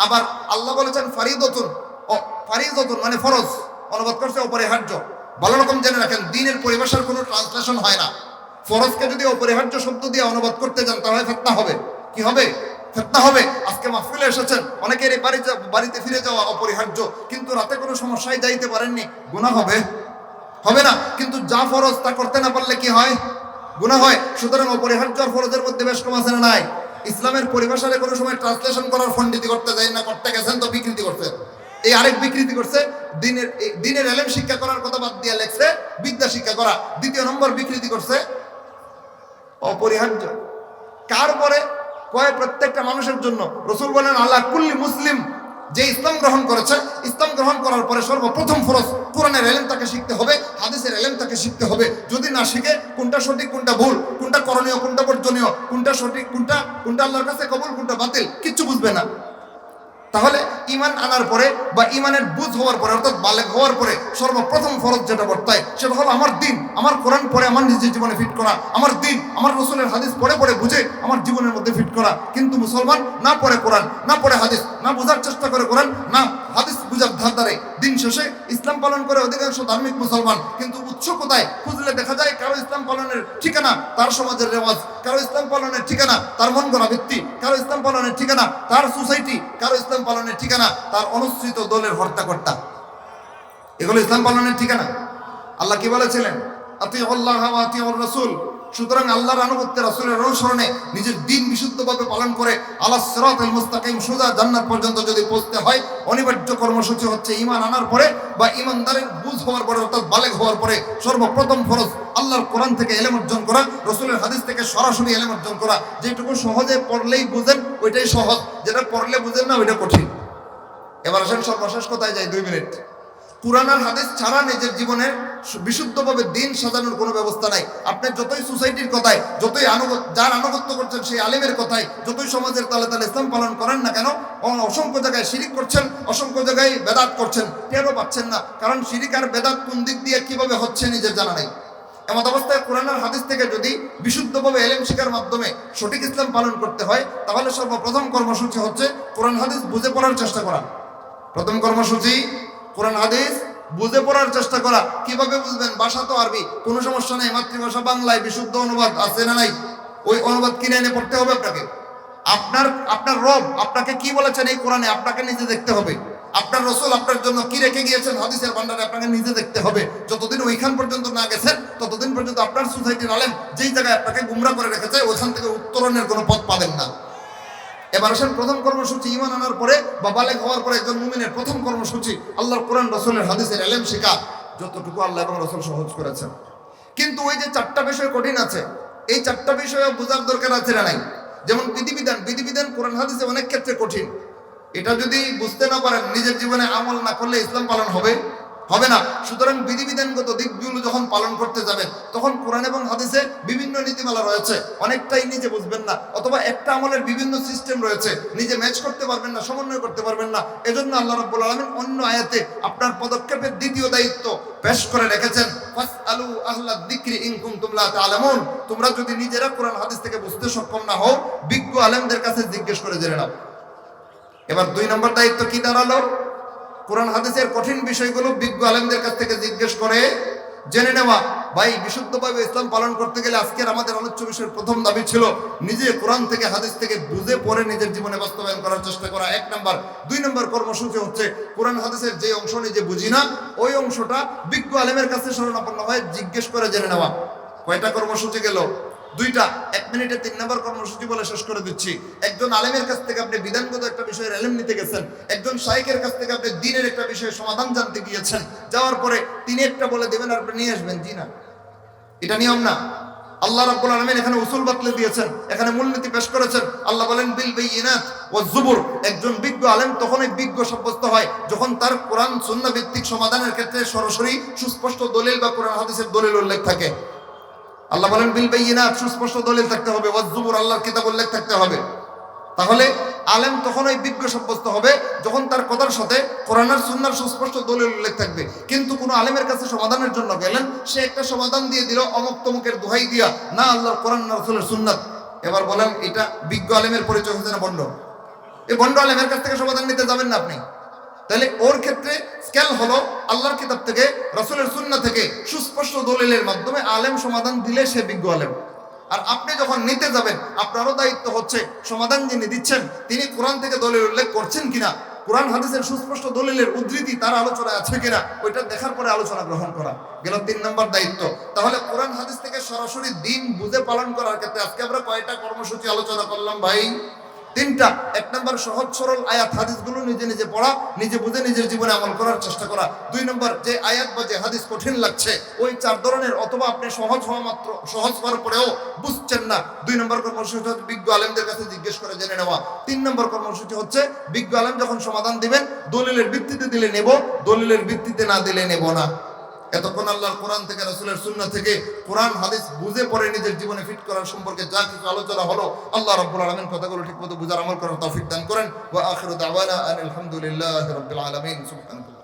আবার আল্লাহ বলেছেন ফারিদাতুন, ফারিদাতুন মানে ফরজ, অনুবাদ করছে অপরিহার্য। ভালো রকম জেনে রাখেন, দ্বীনের পরিভাষার কোনো ট্রান্সলেশন হয় না। ফরজকে যদি অপরিহার্য শব্দ দিয়ে অনুবাদ করতে যান তাহলে ফিতনা হবে। কি হবে? ফিতনা হবে। আজকে মাহফিলে এসেছেন, অনেকের বাড়িতে ফিরে যাওয়া অপরিহার্য, কিন্তু রাতে কোনো সমস্যায় যাইতে পারেননি, গুনাহ হবে? হবে না। কিন্তু যা ফরজ তা করতে না পারলে কি হয়? গুনাহ হয়। সুতরাং অপরিহার্য আর ফরজের মধ্যে বেশ কম আছে না নাই? ইসলামের পরিভাষারে কোনো সময় ট্রান্সলেশন করার ফন্ডিতি করতে যায় না, করতে গেছেন তো বিকৃতি করছে। এই আরেক বিকৃতি করছে, দ্বীনের ইলম শিক্ষা করার কথা বাদ দিয়ে লেখছে বিদ্যা শিক্ষা করা। 2 নম্বর বিকৃতি করছে অপরিহার্য। কার পরে? কয় প্রত্যেকটা মানুষের জন্য। রাসূল বলেন আলা কুল্লি মুসলিম, যে ইসলাম গ্রহণ করেছে, ইসলাম গ্রহণ করার পরে সর্বপ্রথম ফরজ কোরআনের ইলম তাকে শিখতে হবে, হাদিসের ইলম তাকে শিখতে হবে। যদি না শিখে কোনটা সঠিক কোনটা ভুল, কোনটা করণীয় কোনটা বর্জনীয়, কোনটা সঠিক কোনটা আল্লাহর কাছে কবুল কোনটা বাতিল, কিচ্ছু বুঝবে না। তাহলে ঈমান আনার পরে বা ঈমানের বুঝ হওয়ার পরে, অর্থাৎ বালেগ হওয়ার পরে সর্বপ্রথম ফরজ যেটা বর্তায় সেটা হলো আমার দ্বীন, আমার কোরআন পড়ে আমার নিজের জীবনে ফিট করা, আমার দ্বীন আমার রাসূলের হাদিস পড়ে পড়ে বুঝে আমার জীবনের মধ্যে ফিট করা। কিন্তু মুসলমান না পড়ে কোরআন, না পড়ে হাদিস, না বোঝার চেষ্টা করে কোরআন, না হাদিস বুঝার ধার ধারে, দিন শেষে ইসলাম পালন করে অধিকাংশ ধার্মিক মুসলমান। কিন্তু উৎস কোথায়? খুঁজলে দেখা যায় কারো ইসলাম পালনের ঠিকানা তার সমাজের রেওয়াজ, কারো ইসলাম পালনের ঠিকানা তার মন গড়া ভিত্তি, কারো ইসলাম পালনের ঠিকানা তার সোসাইটি, কারো ইসলাম পালনের ঠিকানা তার অনুসৃত দলের হর্তাকর্তা। এগুলো ইসলাম পালনের ঠিকানা? আল্লাহ কি বলেছিলেন? আতিউল্লাহ ওয়া আতিউর রাসূল। সুতরাং আল্লাহর আনুগত্যে, রাসূলের অনুসরণে নিজের দ্বীন বিশুদ্ধভাবে পালন করে আলাস সিরাতাল মুস্তাকিম, সোজা জান্নাত পর্যন্ত যদি পৌঁছতে হয়, অনিবার্য কর্মসূচি হচ্ছে ঈমান আনার পরে বা ঈমানদারের বুঝ হওয়ার পরে, অর্থাৎ বালেগ হওয়ার পরে সর্বপ্রথম ফরজ আল্লাহর কোরআন থেকে ইলম অর্জন করা, রাসূলের হাদিস থেকে সরাসরি ইলম অর্জন করা। যেটুকু সহজে পড়লেই বুঝেন ওইটাই সহজ, যেটা পড়লে বুঝেন না ওইটা কঠিন। এবার আসেন সর্বশেষ কথায় যাই, 2 মিনিট। কুরআন আর হাদিস ছাড়া নিজের জীবনে বিশুদ্ধভাবে দিন সাজানোর কোনো ব্যবস্থা নাই। আপনি যতই সোসাইটির কথায়, যতই যার আনুগত্য করছেন সেই আলেমের কথায়, যতই সমাজের তালে তালে ইসলাম পালন করেন না কেন, অসংখ্য জায়গায় শিরিক করছেন, অসংখ্য জায়গায় বেদাত করছেন, টেরও পাচ্ছেন না। কারণ শিরিক আর বেদাত কোন দিক দিয়ে কিভাবে হচ্ছে নিজের জানা নেই। এমত অবস্থায় কোরআন আর হাদিস থেকে যদি বিশুদ্ধভাবে ইলম শিক্ষার মাধ্যমে সঠিক ইসলাম পালন করতে হয়, তাহলে সর্বপ্রথম কর্মসূচি হচ্ছে কোরআন হাদিস বুঝে পড়ার চেষ্টা করা। প্রথম কর্মসূচি কোরআন হাদিস বুঝে পড়ার চেষ্টা করা। কিভাবে বুঝবেন? ভাষা তো আরবি, কোনো সমস্যা নেই, মাতৃভাষা বাংলায় বিশুদ্ধ অনুবাদ আছে না নাই? ওই অনুবাদ কিনে এনে পড়তে হবে আপনাকে। আপনার রব আপনাকে কি বলেছেন এই কোরআনে আপনাকে নিজে দেখতে হবে। আপনার রাসূল আপনার জন্য কি রেখে গিয়েছেন হাদিসের ভান্ডারে আপনাকে নিজে দেখতে হবে। যতদিন ওইখান পর্যন্ত না গেছেন ততদিন পর্যন্ত আপনার সোসাইটির আলেম যেই জায়গায় আপনাকে গুমরা করে রেখেছে ওইখান থেকে উত্তরণের কোনো পথ পাবেন না। এবার আসেন প্রথম কর্মসূচি, ঈমান আনার পরে বা বালেগ হওয়ার পরে একজন মুমিনের প্রথম কর্মসূচি আল্লাহর কোরআন রাসূলের হাদিসের ইলম শেখা, যতটুকু আল্লাহ এবং রাসূল সহজ করেছেন। কিন্তু ওই যে 4টা বিষয় কঠিন আছে, এই 4টা বিষয় বোঝার দরকার আছে না নাই? যেমন বিধিবিধান কোরআন হাদিসে অনেক ক্ষেত্রে কঠিন। এটা যদি বুঝতে না পারেন, নিজের জীবনে আমল না করলে ইসলাম পালন হবে হবে না। সুতরাং বিধিবিধানগত দিকগুলো যখন পালন করতে যাবেন তখন কোরআন এবং হাদিসে বিভিন্ন নীতিমালা রয়েছে, অনেকটাই নিজে বুঝবেন না, অথবা একটা আমলের বিভিন্ন সিস্টেম রয়েছে, নিজে ম্যাচ করতে পারবেন না, সমন্বয় করতে পারবেন না। এজন্য আল্লাহ রাব্বুল আলামিন অন্য আয়াতে আপনার পদক্ষেপের দ্বিতীয় দায়িত্ব পেশ করে রেখেছেন, ফাসআলু আহলাদ যিকরি ইন কুনতুম লা তা'লামুন। তোমরা যদি নিজেরা কোরআন হাদিস থেকে বুঝতে সক্ষম না হও, বিজ্ঞ আলেমদের কাছে জিজ্ঞেস করে জেনে নাও। এবার 2 নম্বর দায়িত্ব কি দাঁড়ালো? কোরআন হাদিসের কঠিন বিষয়গুলো বিজ্ঞ আলেমদের কাছ থেকে জিজ্ঞেস করে জেনে নেওয়া। ভাই, বিশুদ্ধভাবে ইসলাম পালন করতে গেলে আজকের আমাদের আলোচ্য বিষয়ের প্রথম দাবি ছিল নিজে কোরআন থেকে হাদিস থেকে বুঝে পড়ে নিজের জীবনে বাস্তবায়ন করার চেষ্টা করা, 1 নম্বর। 2 নম্বর কর্মসূচি হচ্ছে কোরআন হাদিসের যে অংশ নিজে বুঝি না ওই অংশটা বিজ্ঞ আলেমের কাছে শরণাপন্ন হয়ে জিজ্ঞেস করে জেনে নেওয়া। কয়টা কর্মসূচি গেল? 2টা। 1 মিনিটে 3 নম্বর কর্মসূচি বলে শেষ করে দিচ্ছি। একজন আলেমের কাছ থেকে আপনি বিধানগত একটা বিষয়ের ইলম নিতে গেছেন, একজন শাইখের কাছ থেকে আপনি দ্বীনের একটা বিষয়ের সমাধান জানতে গিয়েছেন, যাওয়ার পরে তিনি একটা বলে দেবেন আর আপনি নিয়ে আসবেন, জি না, এটা নিয়ম না। আল্লাহ রাব্বুল আলামিন এখানে উসুল বাতলে দিয়েছেন, এখানে মূলনীতি পেশ করেছেন। আল্লাহ বলেন বিল বাইয়িনাত ওয়াজ জুবুর। একজন বিজ্ঞ আলেম তখনই বিজ্ঞ সাব্যস্ত হয় যখন তার কোরআন সুন্নাহ ভিত্তিক সমাধানের ক্ষেত্রে সরাসরি সুস্পষ্ট দলিল বা কোরআন হাদিসের দলিল উল্লেখ থাকে। আল্লাহ বলেন বিল বাইয়িনাত, সুস্পষ্ট দলিল থাকতে হবে, ওয়াজ জুবুর, আল্লাহর কিতাব উল্লেখ থাকতে হবে। তাহলে আলেম তখনই বিজ্ঞ সাব্যস্ত হবে যখন তার কথার সাথে কোরআন আর সুন্নাহর সুস্পষ্ট দলিল উল্লেখ থাকবে। কিন্তু কোনো আলেমের কাছে সমাধানের জন্য গেলেন, সে একটা সমাধান দিয়ে দিল অমুক তমুকের দোহাই দিয়া, না আল্লাহর কোরআন না রাসূলের সুন্নাত। এবার বলেন এটা বিজ্ঞ আলেমের পরিচয় হচ্ছে না ভণ্ড? এই ভণ্ড আলেমের কাছ থেকে সমাধান নিতে যাবেন না আপনি। তাহলে ওর ক্ষেত্রে স্কেল হলো আল্লাহর কিতাব থেকে, রাসূলের সুন্নাহ থেকে সুস্পষ্ট দলিলের মাধ্যমে আলেম সমাধান দিলে সে বিজ্ঞ আলেম। আর আপনি যখন নিতে যাবেন আপনারও দায়িত্ব হচ্ছে সমাধান যিনি দিচ্ছেন তিনি কোরআন থেকে দলিল উল্লেখ করছেন কিনা, কোরআন হাদিসের সুস্পষ্ট দলিলের উদ্ধৃতি তার আলোচনা আছে কিনা, ওইটা দেখার পরে আলোচনা গ্রহণ করা। গেল 3 নম্বর দায়িত্ব। তাহলে কোরআন হাদিস থেকে সরাসরি দিন বুঝে পালন করার ক্ষেত্রে আজকে আমরা কয়টা কর্মসূচি আলোচনা করলাম ভাই? 3টা। 1 নম্বর সহজ সরল আয়াত হাদিসগুলো নিজে নিজে পড়া, নিজে বুঝে নিজের জীবনে আমল করার চেষ্টা করা। 2 নম্বর যে আয়াত বা যে হাদিস কঠিন লাগছে ওই 4 ধরনের, অথবা আপনি সহজ হওয়ার পরেও বুঝছেন না, 2 নম্বর কর্মসূচি হচ্ছে বিজ্ঞ আলেমদের কাছে জিজ্ঞেস করে জেনে নেওয়া। 3 নম্বর কর্মসূচি হচ্ছে বিজ্ঞ আলেম যখন সমাধান দিবেন দলিলের ভিত্তিতে দিলে নেব, দলিলের ভিত্তিতে না দিলে নেব না। এতক্ষণ আল্লাহর কোরআন থেকে রাসূলের সুন্নাহ থেকে কোরআন হাদিস বুঝে পড়ে নিজের জীবনে ফিট করার সম্পর্কে যা কিছু আলোচনা হলো, আল্লাহ রাব্বুল আলামিন কথাগুলো ঠিকমতো বুঝার আমল করার তৌফিক দান করেন। ওয়া আখিরু দাওয়ানা আলহামদুলিল্লাহি রাব্বিল আলামিন। সুবহানাল্লাহ।